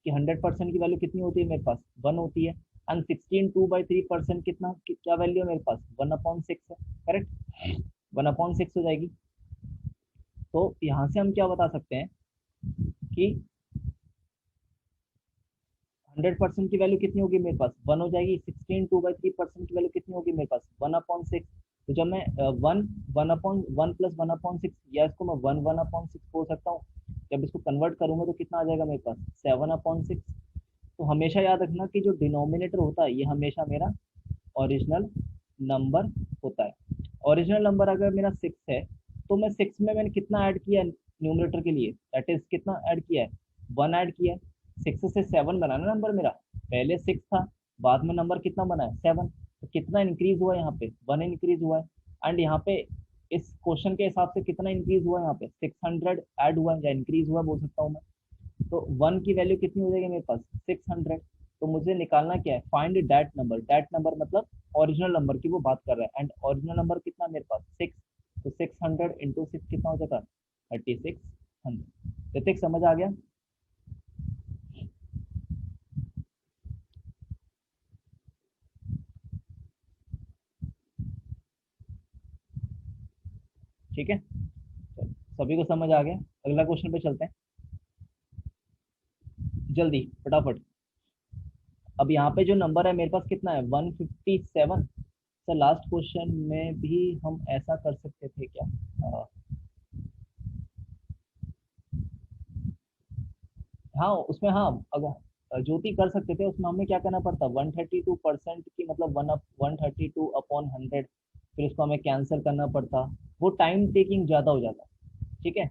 कि 100% की वैल्यू कितनी होती है मेरे पास, 1 होती है। एंड 16 2/3% कितना क्या वैल्यू है मेरे पास, 1/6 है, करेक्ट, 1/6 हो जाएगी। तो यहाँ से हम क्या बता सकते हैं कि 100% की वैल्यू कितनी होगी मेरे पास, 1 हो जाएगी। 16 2/3% की वैल्यू कितनी होगी मेरे पास, 1/6। तो जब मैं 1 प्लस 1/6, या इसको मैं 1/6 बोल सकता हूँ। जब इसको कन्वर्ट करूंगा तो कितना आ जाएगा मेरे पास, 7/6। तो हमेशा याद रखना कि जो डिनोमिनेटर होता है ये हमेशा मेरा ओरिजिनल नंबर होता है। ओरिजिनल नंबर अगर मेरा 6 है, तो मैं 6 में मैंने कितना ऐड किया है न्यूमरेटर के लिए, दैट इज कितना ऐड किया है, 1 ऐड किया है। 6 से 7 बना ना नंबर मेरा, पहले 6 था, बाद में नंबर कितना बना है, 7। तो कितना इंक्रीज हुआ है यहाँ पे, 1 इंक्रीज हुआ है। एंड यहाँ पे इस क्वेश्चन के हिसाब से कितना इंक्रीज हुआ है, यहाँ पे 600 ऐड हुआ है या इंक्रीज हुआ है बोल सकता हूँ मैं। तो 1 की वैल्यू कितनी हो जाएगी मेरे पास, 600। तो मुझे निकालना क्या है, find that number, that number मतलब ओरिजिनल नंबर की वो बात कर रहा है। एंड ओरिजिनल नंबर कितना मेरे पास, 6। तो 600 इंटू 6 कितना हो जाता है, 3600। ऋतिक समझ आ गया? ठीक है, चलो, सभी को समझ आ गया, अगला क्वेश्चन पे चलते हैं जल्दी फटाफट। अब यहाँ पे जो नंबर है मेरे पास कितना है, 157। सर लास्ट क्वेश्चन में भी हम ऐसा कर सकते थे क्या, हाँ उसमें, हाँ अगर ज्योति कर सकते थे, उसमें हमें क्या करना पड़ता, 132% की मतलब 132/100, फिर उसको हमें कैंसिल करना पड़ता, वो टाइम टेकिंग ज़्यादा हो जाता। ठीक है,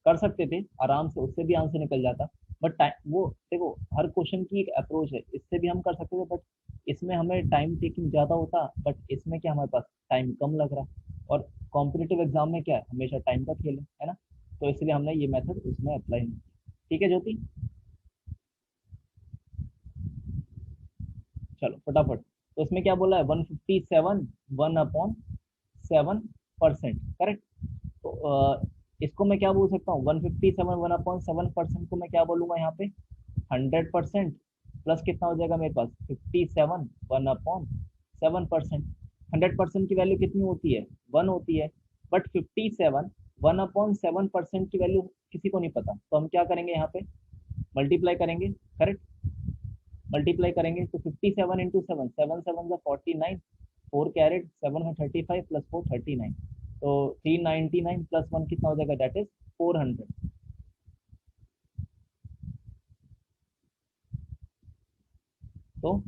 कर सकते थे आराम से, उससे भी आंसर निकल जाता। बट टाइम वो देखो, हर क्वेश्चन की एक अप्रोच है, इससे भी हम कर सकते थे, बट इसमें हमें टाइम टेकिंग ज़्यादा होता, बट इसमें क्या हमारे पास टाइम कम लग रहा है। और कॉम्पिटिटिव एग्जाम में क्या है, हमेशा टाइम का खेल है ना। तो इसलिए हमने ये मेथड उसमें अप्लाई नहीं किया। ठीक है ज्योति, चलो फटाफट। तो इसमें क्या बोला है, 157, 1/7%, करेक्ट। तो इसको मैं क्या बोल सकता हूँ, 157 1/7% को मैं क्या बोलूंगा यहाँ पे, 100% प्लस कितना हो जाएगा मेरे पास, 57 1/7%। 100% की वैल्यू कितनी होती है, 1 होती है। बट 57 1/7% की वैल्यू किसी को नहीं पता, तो हम क्या करेंगे यहाँ पे, मल्टीप्लाई करेंगे, करेक्ट। मल्टीप्लाई करेंगे तो 57 इंटू 7, 7 7 49, 4 कैरेट, 7 35 प्लस 4 39। तो 399 प्लस 1 कितना हो जाएगा, दैट इज 400। तो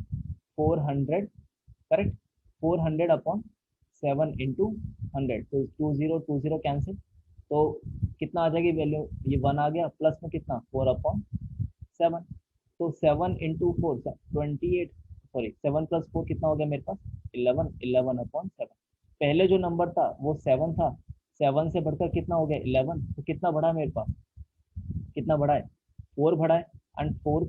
400, करेक्ट, 400/7 इंटू 100, तो 20 20 कैंसिल। तो कितना आ जाएगी वैल्यू, ये 1 आ गया, प्लस में कितना, 4/7। तो 7 इंटू 4 28, सॉरी 7 प्लस 4 कितना हो गया मेरे पास, 11, 11/7। पहले जो नंबर था वो 7 था, 7 से बढ़कर कितना हो गया, 11। तो कितना बढ़ा है मेरे पास, कितना बढ़ा है, 4 बढ़ा है। एंड 4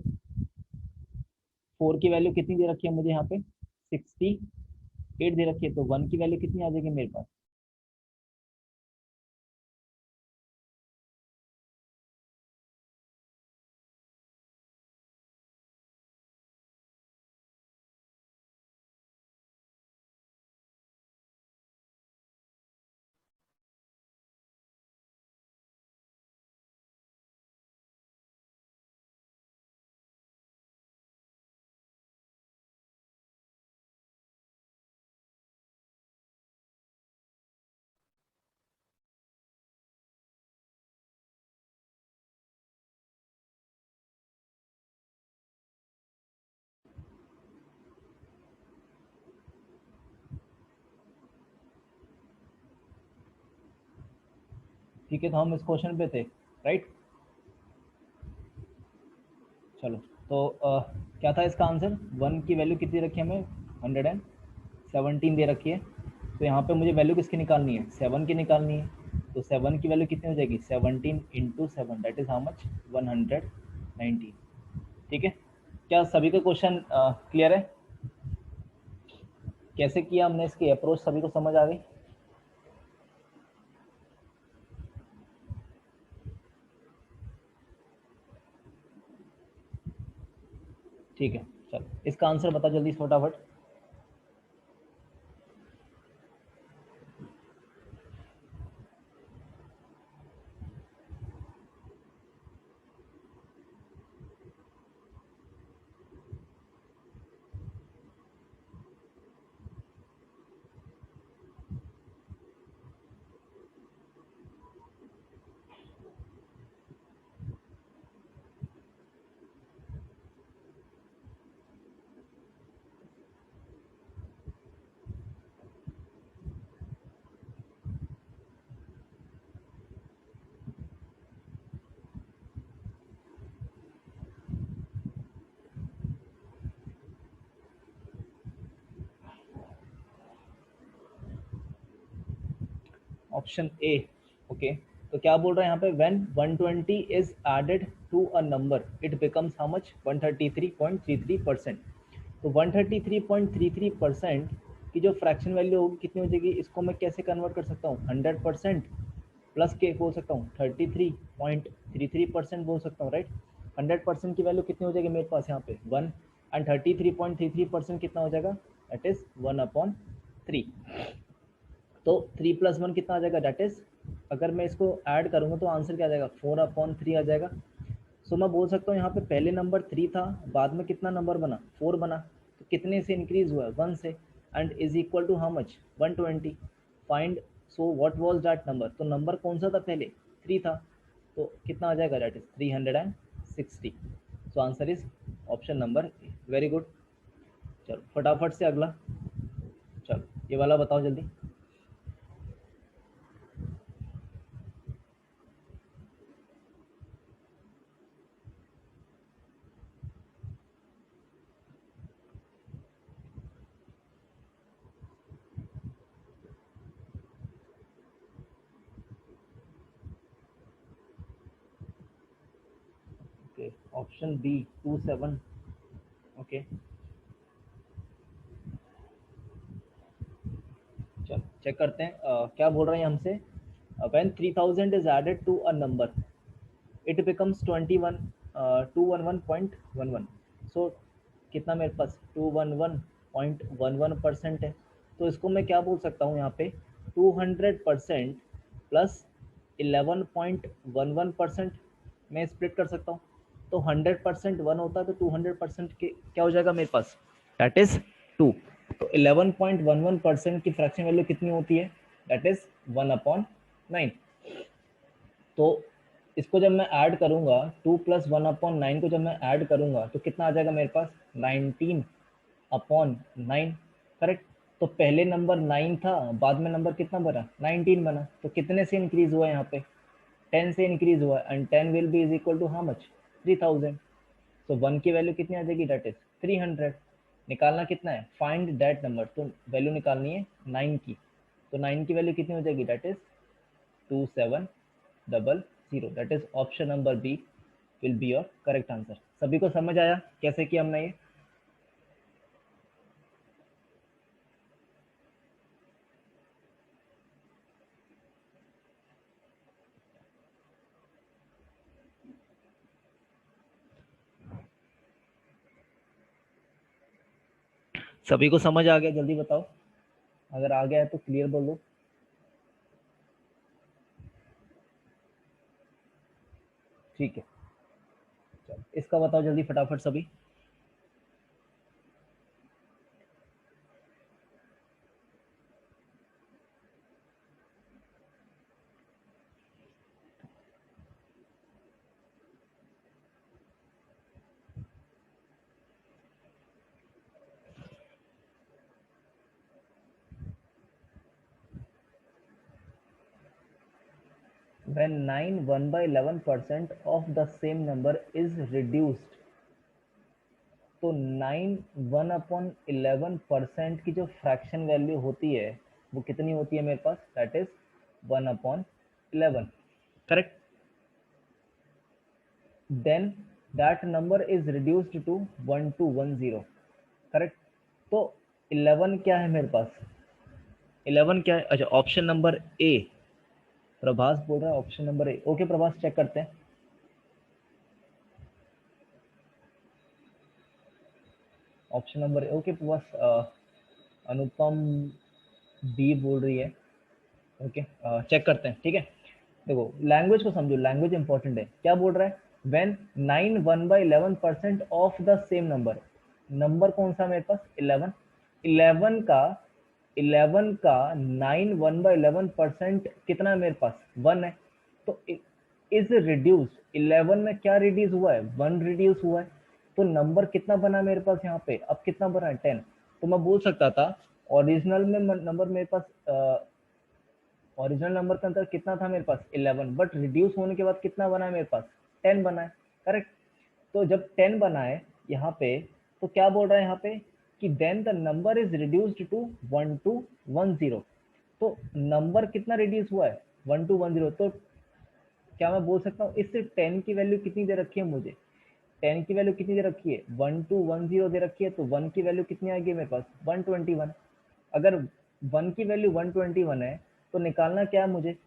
की वैल्यू कितनी दे रखी है मुझे यहाँ पे, 68 दे रखी है। तो 1 की वैल्यू कितनी आ जाएगी मेरे पास, ठीक है, तो हम इस क्वेश्चन पे थे, राइट। चलो, तो क्या था इसका आंसर? वन की वैल्यू कितनी रखी है हमें? 117 दे रखी है। तो यहाँ पे मुझे वैल्यू किसकी निकालनी है? 7 की निकालनी है। तो 7 की वैल्यू कितनी हो जाएगी? 17 into 7, that is how much? 119। ठीक है, क्या सभी का क्वेश्चन क्लियर है? कैसे किया हमने, इसकी अप्रोच सभी को समझ आ गई? ठीक है, चलो इसका आंसर बता जल्दी फटाफट। Option A. ओके, तो क्या बोल रहा है यहाँ पे? When 120 is added to a number it becomes how much? 133.33%। तो 133.33% की जो फ्रैक्शन वैल्यू होगी कितनी हो जाएगी? इसको मैं कैसे कन्वर्ट कर सकता हूँ? 100% प्लस के बोल सकता हूँ, 33.33% बोल सकता हूँ, राइट। 100% की वैल्यू कितनी हो जाएगी मेरे पास यहाँ पे? 1। एंड 33.33% कितना हो जाएगा? That is 1/3। तो 3+1 कितना आ जाएगा? दैट इज, अगर मैं इसको ऐड करूँगा तो आंसर क्या आ जाएगा? 4/3 आ जाएगा। सो मैं बोल सकता हूँ यहाँ पे पहले नंबर 3 था, बाद में कितना नंबर बना? 4 बना। तो कितने से इंक्रीज हुआ है? 1 से। And is equal to how much? 120। Find, so what was that number? तो नंबर कौन सा था पहले? 3 था। तो कितना आ जाएगा? That is 360। So answer is option number. Very good. चलो फटाफट से अगला। चलो ये वाला बताओ जल्दी। Okay, option B 27। ओके, चलो चेक करते हैं क्या बोल रहे हैं हमसे। When 3000 is added to a number it becomes 211.11। So कितना मेरे पास? 211.11% है। तो इसको मैं क्या बोल सकता हूँ यहाँ पे? 200% प्लस 11.11% मैं स्प्लिट कर सकता हूँ। तो 100% 1 होता है, तो 200% के क्या हो जाएगा मेरे पास? That is 2। तो 11.11% की फ्रैक्शन वैल्यू कितनी होती है? That is 1/9। तो इसको जब मैं ऐड करूंगा, 2+1/9 को जब मैं ऐड करूंगा तो कितना आ जाएगा मेरे पास? 19/9। करेक्ट। तो पहले नंबर 9 था, बाद में नंबर कितना बना? 19 बना। तो कितने से इंक्रीज हुआ यहाँ पे? 10 से इंक्रीज हुआ। And 10 will be is equal to how much? 3000। So 1 की वैल्यू कितनी आ जाएगी? That is 300। निकालना कितना है? Find that number. तो वैल्यू निकालनी है 9 की। तो 9 की वैल्यू कितनी हो जाएगी? That is 2700। That is option number B will be your correct answer. सभी को समझ आया कैसे किया हमने ये? सभी को समझ आ गया? जल्दी बताओ, अगर आ गया है तो क्लियर बोलो। ठीक है, चलो इसका बताओ जल्दी फटाफट सभी। when 9 1/11% of the same number is reduced, तो 9 1/11% की जो फ्रैक्शन वैल्यू होती है वो कितनी होती है मेरे पास, that is 1/11, correct. Then that number is reduced to 1210, correct. तो 11 क्या है मेरे पास, 11 क्या है, अच्छा ऑप्शन नंबर ए, प्रभास बोल रहा है option number A. Okay Prabhas, check करते हैं। Option number A, okay Prabhas. Anupam B बोल रही है, ओके चेक करते हैं, ठीक है। देखो लैंग्वेज को समझो, लैंग्वेज इंपॉर्टेंट है। क्या बोल रहा है, when 9 1/11% of the same number, number कौन सा मेरे पास 11, 11 का 11 का 9 1/11% कितना है मेरे पास 1 है। तो इज रिड्यूस्ड, 11 में क्या रिड्यूस हुआ है, 1 रिड्यूस हुआ है। तो नंबर कितना बना मेरे पास यहाँ पे, अब कितना बना है 10। तो मैं बोल सकता था ओरिजिनल में नंबर मेरे पास, ओरिजिनल नंबर के अंदर कितना था मेरे पास 11, बट रिड्यूस होने के बाद कितना बना है मेरे पास 10 बना है, करेक्ट। तो जब 10 बना है यहाँ पे, तो क्या बोल रहा है यहाँ पे कि then the number is reduced to 1210। तो नंबर कितना रिड्यूस हुआ है 1210। तो क्या मैं बोल सकता हूँ इससे 10 की वैल्यू कितनी दे रखी है मुझे, 10 की वैल्यू कितनी दे रखी है 1210 दे रखी है। तो 1 की वैल्यू कितनी आएगी मेरे पास 121। अगर 1 की वैल्यू 121 है तो निकालना क्या है मुझे,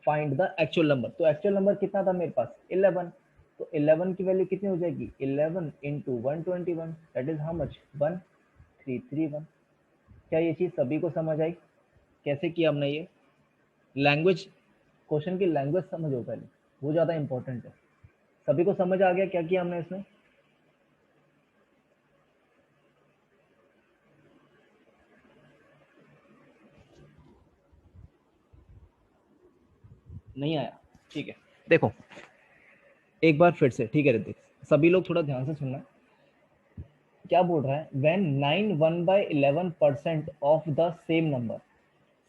फाइंड द एक्चुअल नंबर। तो एक्चुअल नंबर कितना था मेरे पास 11। तो 11 की वैल्यू कितनी हो जाएगी 11 into 121, that is how much 1331। क्या ये चीज सभी को समझ आई, कैसे किया हमने ये, लैंग्वेज, क्वेश्चन की लैंग्वेज समझो पहले, वो ज्यादा इंपॉर्टेंट है। सभी को समझ आ गया क्या किया हमने इसमें, नहीं आया, ठीक है। देखो एक बार फिर से, ठीक है ऋतिक, सभी लोग थोड़ा ध्यान से सुनना। क्या बोल रहा है, when 9 1/11% of the same number,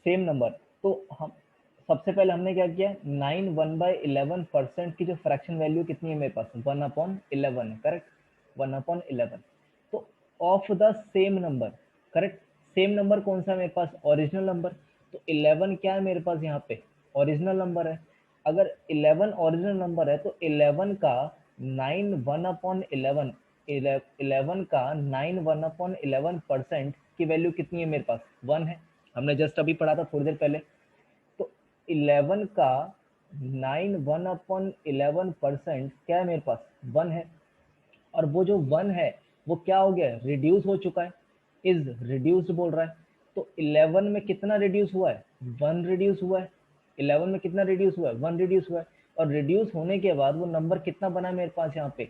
same number. तो हम सबसे पहले हमने क्या किया, 9 1/11% की जो फ्रैक्शन वैल्यू कितनी है मेरे पास 1/11 है, करेक्ट 1/11। तो of the same number, correct, same number कौन सा है मेरे पास ओरिजिनल नंबर। तो 11 क्या है मेरे पास यहाँ पे ओरिजिनल नंबर है। अगर 11 ओरिजिनल नंबर है तो 11 का 9 1/11, 11 का 9 1/11% की वैल्यू कितनी है मेरे पास 1 है। हमने जस्ट अभी पढ़ा था थोड़ी देर पहले। तो 11 का 9 1/11% क्या है मेरे पास 1 है। और वो जो 1 है वो क्या हो गया, रिड्यूस हो चुका है, इज रिड्यूस्ड बोल रहा है। तो 11 में कितना रिड्यूस हुआ है 1 रिड्यूस हुआ है। 11 में कितना रिड्यूस हुआ है 1 रिड्यूस हुआ है। और रिड्यूस होने के बाद वो नंबर कितना बना है मेरे पास यहाँ पे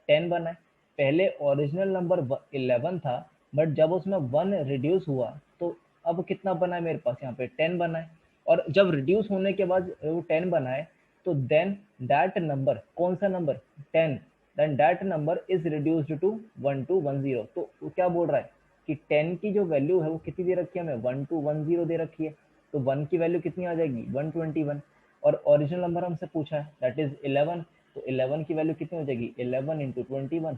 10 बना है। पहले ओरिजिनल नंबर 11 था, बट जब उसमें 1 रिड्यूस हुआ तो अब कितना बना है मेरे पास यहाँ पे 10 बना है। और जब रिड्यूस होने के बाद वो 10 बना है, तो देन दैट नंबर कौन सा number 10, then that number is reduced to 1210। तो वो क्या बोल रहा है कि 10 की जो वैल्यू है वो कितनी दे रखी है हमें 1210 दे रखी है। तो 1 की वैल्यू कितनी आ जाएगी 121। और ओरिजिनल नंबर हमसे पूछा है दैट इज 11। तो 11 की वैल्यू कितनी हो जाएगी 11 into 21,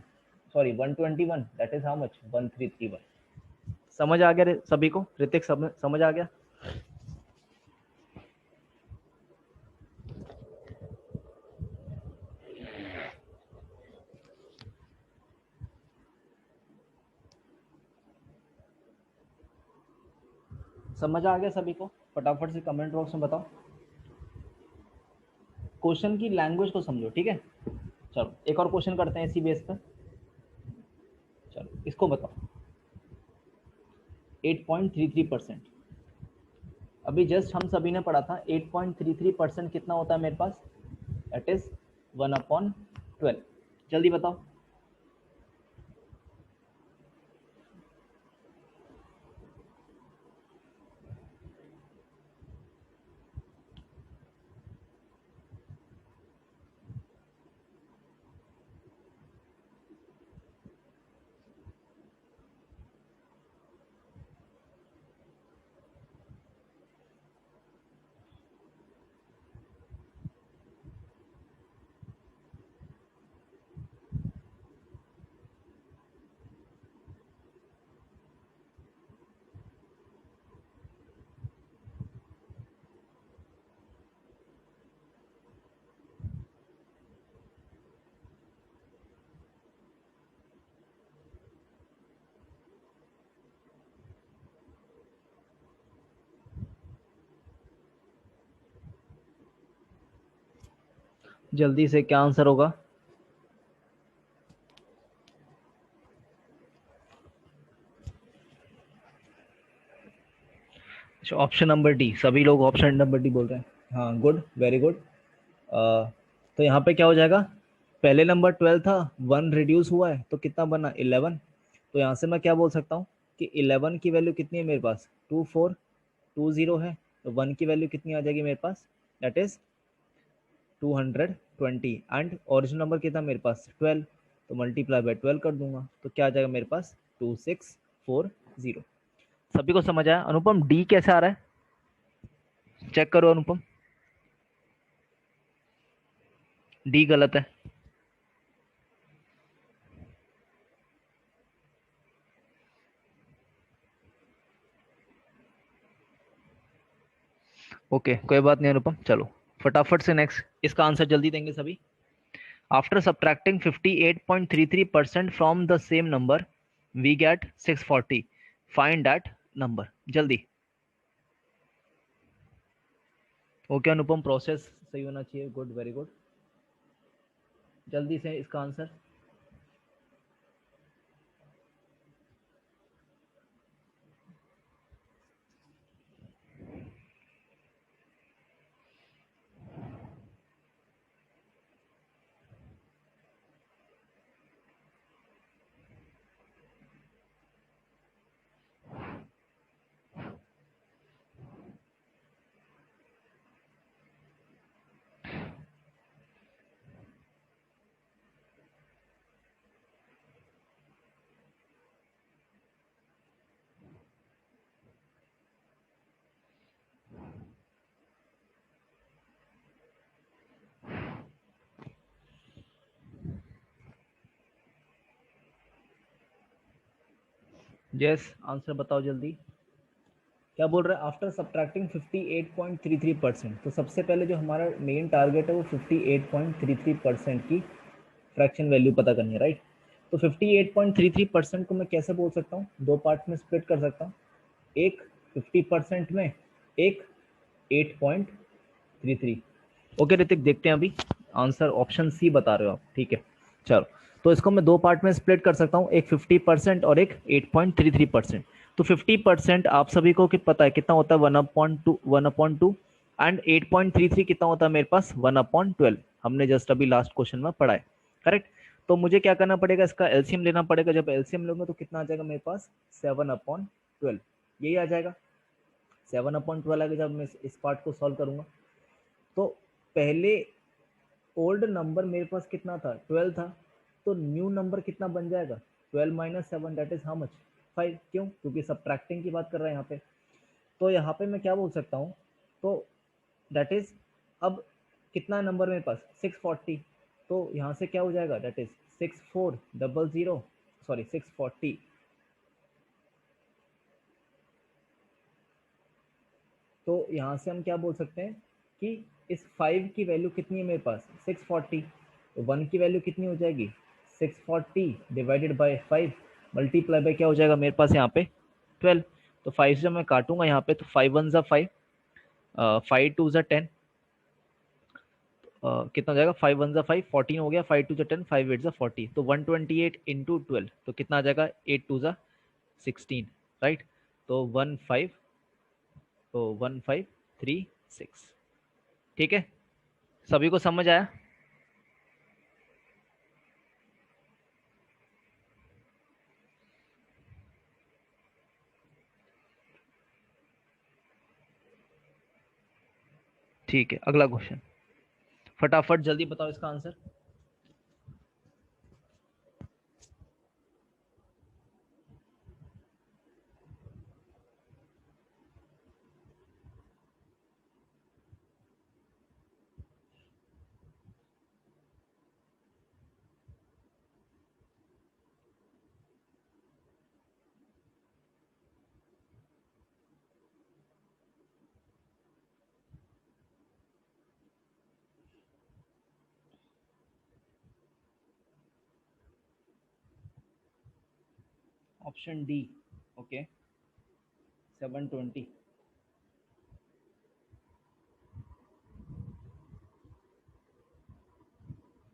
sorry 121, that is how much 1331। समझ आ गया सभी को, ऋतिक समझ आ गया। समझ आ गया सभी को, फटाफट से कमेंट बॉक्स में बताओ। क्वेश्चन की लैंग्वेज को समझो, ठीक है। चलो एक और क्वेश्चन करते हैं इसी बेस पर। चलो इसको बताओ 8.33%। अभी जस्ट हम सभी ने पढ़ा था 8.33% कितना होता है मेरे पास, दैट इज 1/12। जल्दी बताओ। जल्दी से क्या आंसर होगा? ऑप्शन नंबर डी, सभी लोग ऑप्शन नंबर डी बोल रहे हैं। हाँ, गुड, वेरी गुड। तो यहाँ पे क्या हो जाएगा? पहले नंबर 12 था, 1 रिड्यूस हुआ है तो कितना बना? 11। तो यहाँ से मैं क्या बोल सकता हूँ कि 11 की वैल्यू कितनी है मेरे पास? 2420 है। तो 1 की वैल्यू कितनी आ जाएगी मेरे पास? That is 220। And original number कितना मेरे पास? 12। तो मल्टीप्लाई बाय 12 कर दूंगा तो क्या आ जाएगा मेरे पास? 2640। सभी को समझ आया? अनुपम, डी कैसे आ रहा है? चेक करो अनुपम, डी गलत है। ओके, कोई बात नहीं अनुपम, चलो फटाफट से नेक्स्ट, इसका आंसर जल्दी देंगे सभी। After subtracting 58.33% from the same number we get 640, find that number. जल्दी। ओके अनुपम, प्रोसेस सही होना चाहिए। Good, very good. जल्दी से इसका आंसर। यस, आंसर बताओ जल्दी। क्या बोल रहे हैं? After subtracting 58.33%। तो सबसे पहले जो हमारा मेन टारगेट है वो 58.33% की फ्रैक्शन वैल्यू पता करनी है, राइट? तो 58.33% को मैं कैसे बोल सकता हूँ? दो पार्ट में स्प्लिट कर सकता हूँ, एक 50% में, एक 8.33। ओके ऋतिक, देखते हैं अभी आंसर। ऑप्शन सी बता रहे हो आप, ठीक है। चलो, तो इसको मैं दो पार्ट में स्प्लिट कर सकता हूँ, एक 50% और एक 8.33%। तो 50% आप सभी को पता है कितना होता है? 1/2 एंड 8.33 कितना होता है मेरे पास? 1/12। हमने जस्ट अभी लास्ट क्वेश्चन में पढ़ा है, करेक्ट? तो मुझे क्या करना पड़ेगा? इसका एलसीएम लेना पड़ेगा। जब एलसीएम लूंगा तो कितना आ जाएगा मेरे पास? 7/12, यही आ जाएगा। 7/12 आगे जब मैं इस पार्ट को सॉल्व करूंगा तो पहले ओल्ड नंबर मेरे पास कितना था? 12 था। तो न्यू नंबर कितना बन जाएगा? 12 minus 7, that is how much? 5। क्यों? क्योंकि सब्ट्रैक्टिंग की बात कर रहे हैं यहाँ पे। तो यहाँ पे मैं क्या बोल सकता हूँ? तो दैट इज, अब कितना नंबर मेरे पास? 640। तो यहाँ से क्या हो जाएगा? That is 6400, sorry 640। तो यहाँ से हम क्या बोल सकते हैं कि इस 5 की वैल्यू कितनी है मेरे पास? 640। तो 1 की वैल्यू कितनी हो जाएगी? 640 डिवाइडेड बाय 5 मल्टीप्लाई बाय क्या हो जाएगा मेरे पास यहाँ पे? 12। तो 5 से मैं काटूंगा यहाँ पे तो 5 1 5, 5 2 10, कितना हो जाएगा? 5 1 5, 14 हो गया, 5 2 10, 5 8 40। तो 128 इंटू 12 तो कितना आ जाएगा? 8 2 16, राइट? तो 15, तो 1536। ठीक है, सभी को समझ आया? ठीक है, अगला क्वेश्चन, फटाफट जल्दी बताओ इसका आंसर। Option D, okay, 720।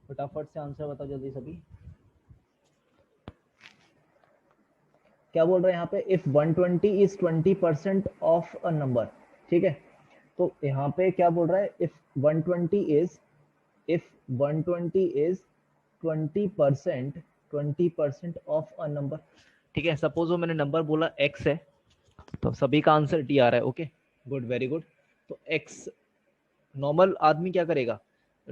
फटाफट से आंसर बताओ जल्दी सभी। क्या बोल रहे हैं यहाँ पे, if 120 is 20% of a number, ठीक है। तो यहाँ पे क्या बोल रहा है, if 120 is, if 120 is 20% of a number, ठीक है। सपोज वो मैंने नंबर बोला x है, तो सभी का आंसर डी आ रहा है। Okay, good, very good. तो x, नॉर्मल आदमी क्या करेगा,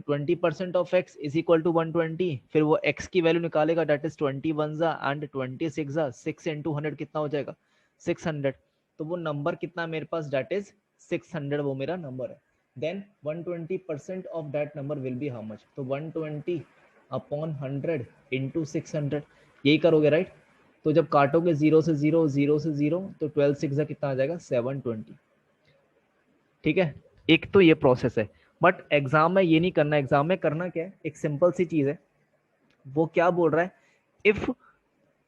20% of x is equal to 120, फिर वो x की वैल्यू निकालेगा, डेट इज 21 जा एंड 26 जा, 6 इंटू 100 कितना हो जाएगा, 600। तो वो नंबर कितना मेरे पास, डेट इज 600, वो मेरा नंबर है। Then 120% of that number will be how much, तो 120 अपॉन 100 इंटू 600, यही करोगे राइट। तो जब काटोगे जीरो से जीरो, जीरो से जीरो, तो 12 6 कितना आ जाएगा, 720, ठीक है। एक तो ये प्रोसेस है, बट एग्जाम में ये नहीं करना। एग्जाम में करना क्या है, एक सिंपल सी चीज है। वो क्या बोल रहा है, इफ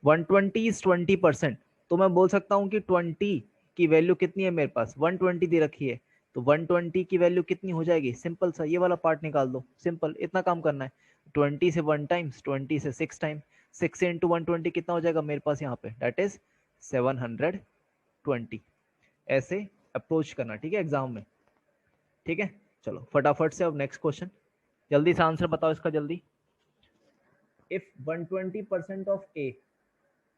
120 इज 20%, तो मैं बोल सकता हूँ कि 20 की वैल्यू कितनी है मेरे पास, 120 दे रखी है, तो 120 की वैल्यू कितनी हो जाएगी, सिंपल सा ये वाला पार्ट निकाल दो, सिंपल इतना काम करना है। 20 से 1 टाइम्स, 20 से 6 टाइम, 6 इंटू 120 कितना हो जाएगा मेरे पास यहाँ पे, दैट इज 720। ऐसे अप्रोच करना, ठीक है, एग्जाम में, ठीक है। चलो फटाफट से अब नेक्स्ट क्वेश्चन, जल्दी से आंसर बताओ इसका जल्दी। If 120% of A,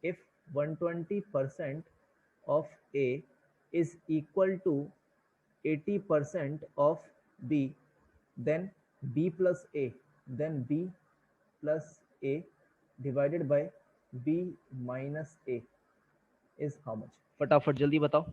if 120% of A is equal to 80% of B, then B plus A, then B plus A divided by B minus A is how much? फटाफट जल्दी बताओ।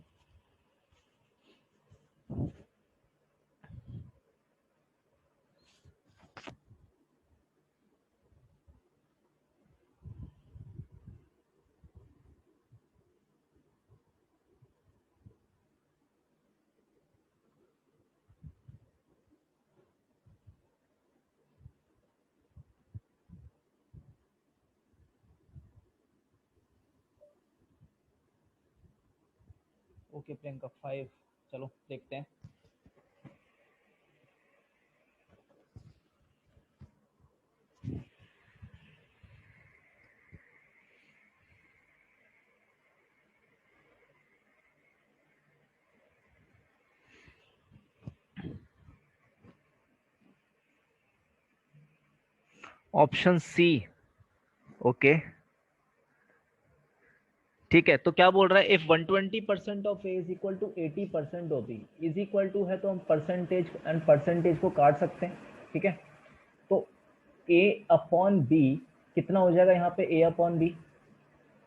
ओके प्रियंका 5, चलो देखते हैं। ऑप्शन सी, ओके, ठीक है। तो क्या बोल रहा है, if 120% of A is equal to 80% of B, is equal to है तो हम परसेंटेज एंड परसेंटेज को काट सकते हैं, ठीक है। तो ए अपॉन बी कितना हो जाएगा यहाँ पे, A upon B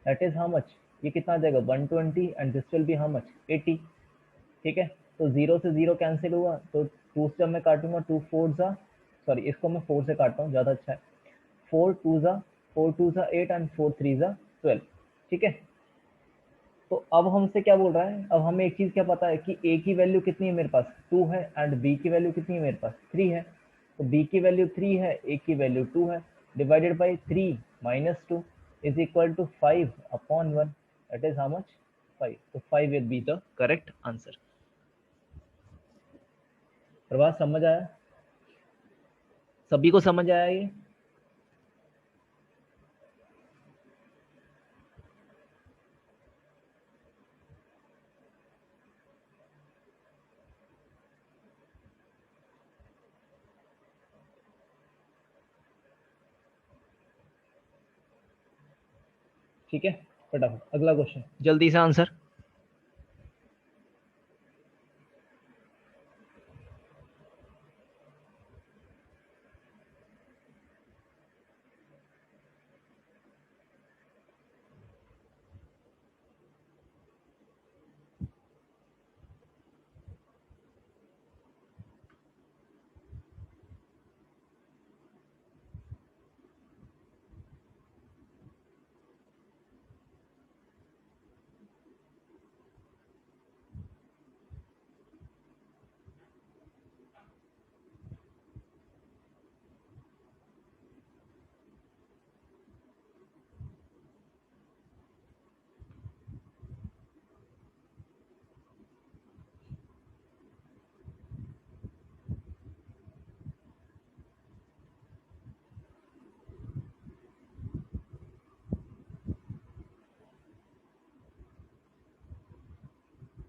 that is how much, ये कितना आ जाएगा 120 and this will be how much 80, ठीक है। तो जीरो से जीरो कैंसिल हुआ, तो टू से जब मैं काटूंगा, टू फोर जा, सॉरी इसको मैं फोर से काटता हूँ, ज़्यादा अच्छा है। फोर टू जा, फोर टू जा एट एंड फोर थ्री जा 12, ठीक है। तो अब हमसे क्या बोल रहा है, अब हमें एक चीज क्या पता है कि ए की वैल्यू कितनी है मेरे पास, 2 है, एंड बी की वैल्यू कितनी है मेरे पास, 3 है। तो बी की वैल्यू 3 है, ए की वैल्यू 2 है, divided by 3 minus 2 is equal to 5 upon 1, that is how much, 5। तो 5 will be the correct answer. Prabhas समझ आया, सभी को समझ आया ये। ठीक है, फटाफट अगला क्वेश्चन, जल्दी से आंसर।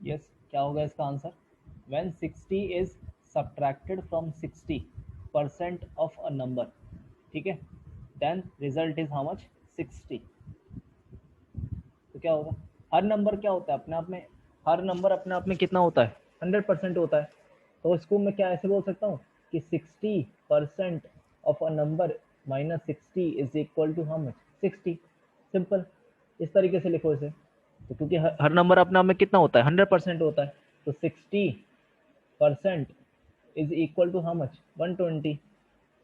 यस, क्या होगा इसका answer? When 60 is subtracted from 60% of a number, ठीक है, then result is how much? 60। तो क्या होगा? हर नंबर क्या होता है अपने आप में? हर नंबर अपने आप में कितना होता है? 100% होता है। तो इसको मैं क्या ऐसे बोल सकता हूँ कि 60% of a number minus 60 is equal to how much? 60। Simple, इस तरीके से लिखो इसे। तो क्योंकि हर नंबर अपने आप में कितना होता है? 100% होता है। तो 60% is equal to how much? 120।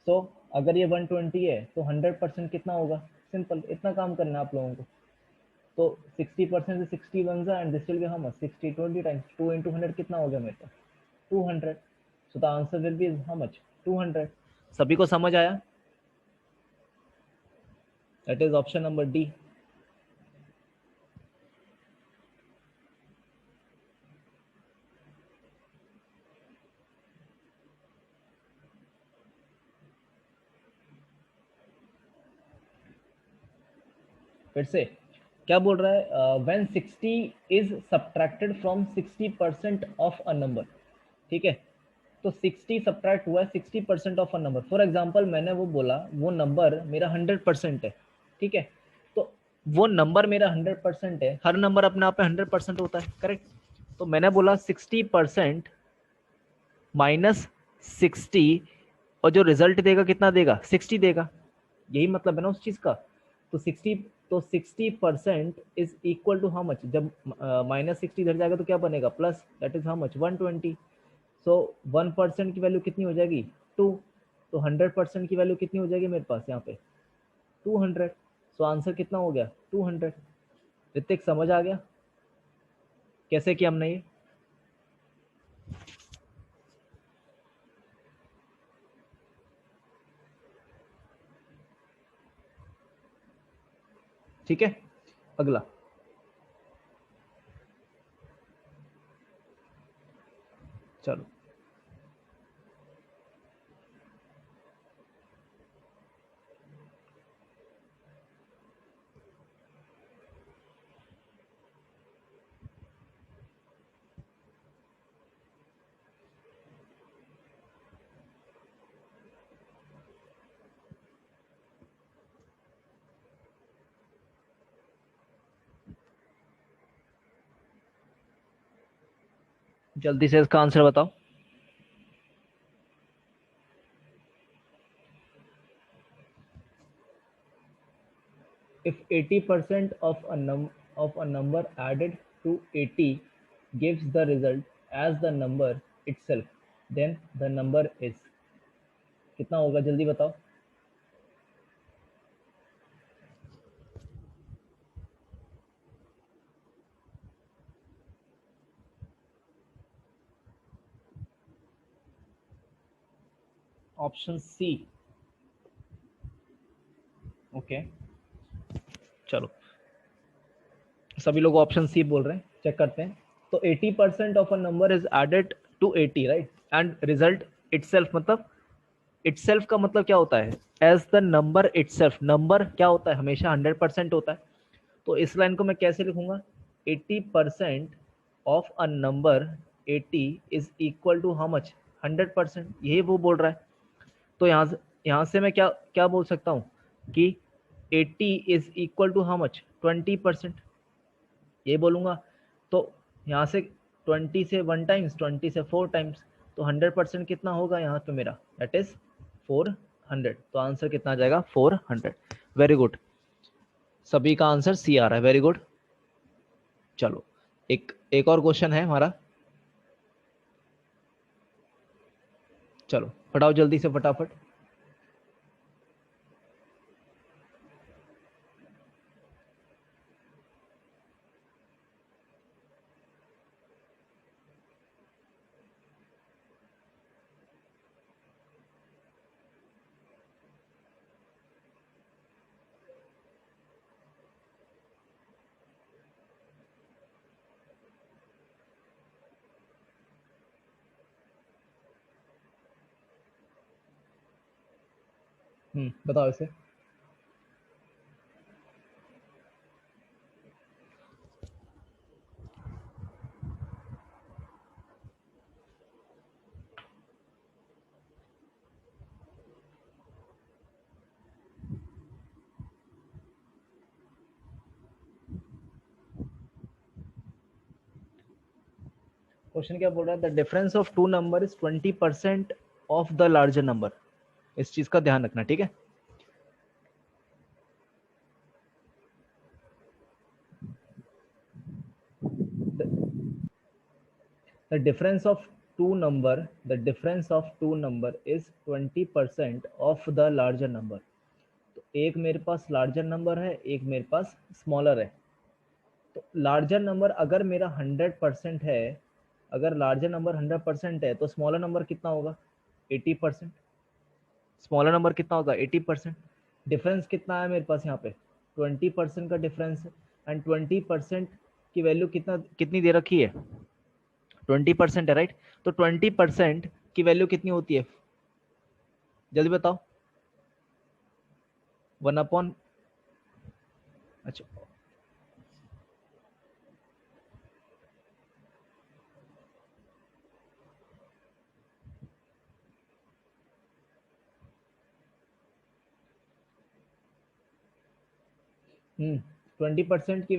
So अगर ये 120 है तो 100% कितना होगा? सिंपल, इतना काम करना है आप लोगों को। तो 60% से 60 बन जाए and this will be how much? 60 20 times 2 into 100 कितना हो गया मेरे पास? 200। So the answer will be how much? 200। सभी को समझ आया? That is option number D. फिर से क्या बोल रहा है? When 60 is subtracted from 60% of a number, ठीक है। तो 60 सब्ट्रैक्ट हुआ है 60% of a number. For example मैंने वो बोला वो नंबर मेरा 100% है, ठीक है। तो वो नंबर मेरा 100% है, हर नंबर अपने आप में 100% होता है, करेक्ट। तो मैंने बोला 60% माइनस 60, और जो रिजल्ट देगा कितना देगा? 60 देगा। यही मतलब है ना उस चीज का। तो 60, तो 60% is equal to how much? जब -60 इधर जाएगा तो क्या बनेगा? Plus, that is how much? 120। So 1% की वैल्यू कितनी हो जाएगी? 2। तो 100% की वैल्यू कितनी हो जाएगी मेरे पास यहाँ पे? 200। सो आंसर कितना हो गया? 200। ऋतिक समझ आ गया कैसे किया हमने ये? ठीक है, अगला। चलो, जल्दी से इसका आंसर बताओ। If 80% of a number added to 80 gives the result as the number itself, then the number is कितना होगा? जल्दी बताओ। Option C. ओके, चलो, सभी लोग ऑप्शन सी बोल रहे हैं, चेक करते हैं। तो 80% of a number is added to 80, right, and result itself, मतलब इटसेल्फ का मतलब क्या होता है? As the number itself. Number क्या होता है? हमेशा 100% होता है। तो इस लाइन को मैं कैसे लिखूंगा? 80% of a number 80 is equal to how much? 100%। यही वो बोल रहा है। तो यहाँ से मैं क्या क्या बोल सकता हूँ कि 80 is equal to how much? 20%, ये बोलूँगा। तो यहाँ से 20 से 1 टाइम्स, 20 से 4 टाइम्स, तो 100% कितना होगा यहाँ पे मेरा? That is 400। तो आंसर कितना आ जाएगा? 400। वेरी गुड, सभी का आंसर सी आ रहा है, वेरी गुड। चलो, एक एक और क्वेश्चन है हमारा। चलो फटाओ जल्दी से, फटाफट। बताओ इसे। क्वेश्चन क्या बोल रहा है, the difference of two number is 20% of the larger number. इस चीज का ध्यान रखना, ठीक है। The difference of two number is 20% of the larger number। तो एक मेरे पास लार्जर नंबर है, एक मेरे पास स्मॉलर है। तो लार्जर नंबर अगर मेरा 100% है, अगर लार्जर नंबर 100% है तो स्मॉलर नंबर कितना होगा, 80%। स्मॉलर नंबर कितना होगा, 80%। डिफरेंस कितना है मेरे पास यहाँ पे, 20% का डिफरेंस है। एंड 20% की वैल्यू कितनी दे रखी है, 20% है, राइट। तो 20% की वैल्यू कितनी होती है, जल्दी बताओ। 1/, अच्छा 20% की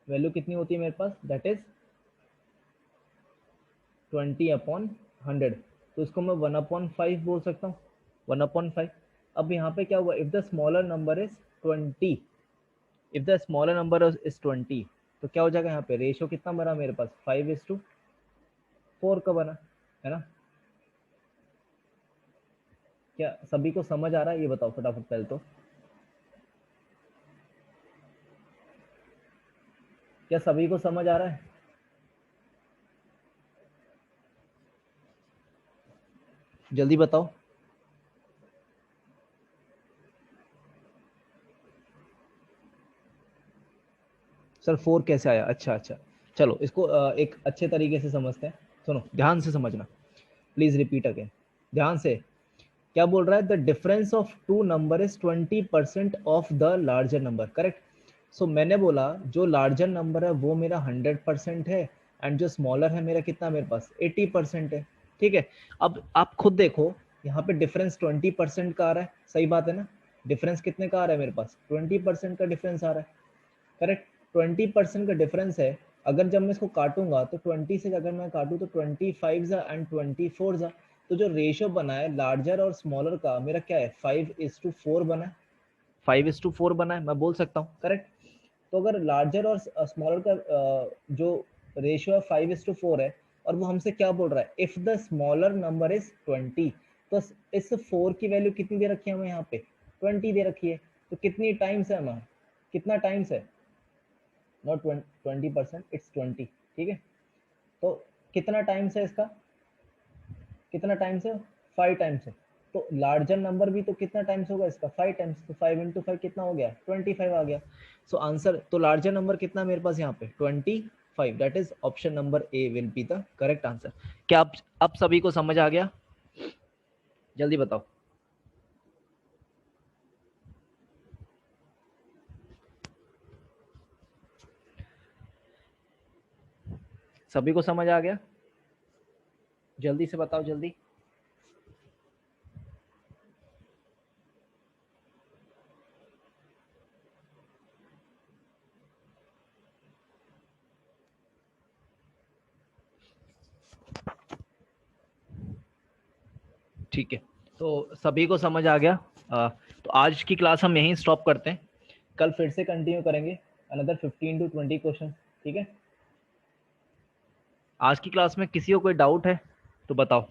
वैल्यू कितनी होती है मेरे पास, दैट इज 20/100। तो इसको मैं 1/5 बोल सकता हूँ, 1/5। अब यहाँ पे क्या हुआ, if the smaller number is 20, if the smaller number is 20, तो क्या हो जाएगा यहाँ पे, रेशियो कितना बना मेरे पास, 5:4 का बना, है ना। क्या सभी को समझ आ रहा है, ये बताओ फटाफट पहले तो। क्या सभी को समझ आ रहा है, जल्दी बताओ। सर 4 कैसे आया, अच्छा अच्छा। चलो इसको एक अच्छे तरीके से समझते हैं। सुनो ध्यान से समझना, प्लीज रिपीट अगेन, ध्यान से। क्या बोल रहा है, the difference of two number is 20% of the larger number, correct. So मैंने बोला जो लार्जर नंबर है वो मेरा 100% है, एंड जो स्मॉलर है मेरा कितना, मेरे पास 80% है, ठीक है। अब आप खुद देखो, यहाँ पे डिफरेंस 20% का आ रहा है, सही बात है ना। डिफरेंस कितने का आ रहा है मेरे पास, 20% का डिफरेंस आ रहा है, करेक्ट। 20% का डिफरेंस है। अगर जब मैं इसको काटूंगा तो 20 से अगर मैं काटूं तो 25 जा एंड 24 जा, तो जो रेशियो बना है लार्जर और स्मॉलर का मेरा क्या है, 5:4 बना है, 5:4 बना है, मैं बोल सकता हूँ, करेक्ट। तो अगर लार्जर और स्मॉलर का जो रेशियो है 5:4 है, और वो हमसे क्या बोल रहा है, if the smaller number is 20, तो इस 4 की वैल्यू कितनी दे रखी है हमें यहाँ पे, 20 दे रखी है। तो कितनी टाइम्स है हमारा, कितना टाइम्स है, नॉट 20%, इट्स 20, ठीक है। तो कितना टाइम्स है इसका, कितना टाइम्स है, 5 टाइम्स है। तो लार्जर नंबर भी तो कितना टाइम्स होगा इसका, 5 टाइम्स। तो 5 × 5 कितना हो गया, 25 आ गया। सो आंसर तो लार्जर नंबर कितना मेरे पास यहाँ पे 25, that is option number A will be the correct answer. क्या अब सभी को समझ आ गया, जल्दी बताओ। सभी को समझ आ गया, जल्दी से बताओ जल्दी। ठीक है, तो सभी को समझ आ गया। तो आज की क्लास हम यहीं स्टॉप करते हैं, कल फिर से कंटिन्यू करेंगे अनदर 15 to 20 क्वेश्चन, ठीक है। आज की क्लास में किसी को कोई डाउट है तो बताओ।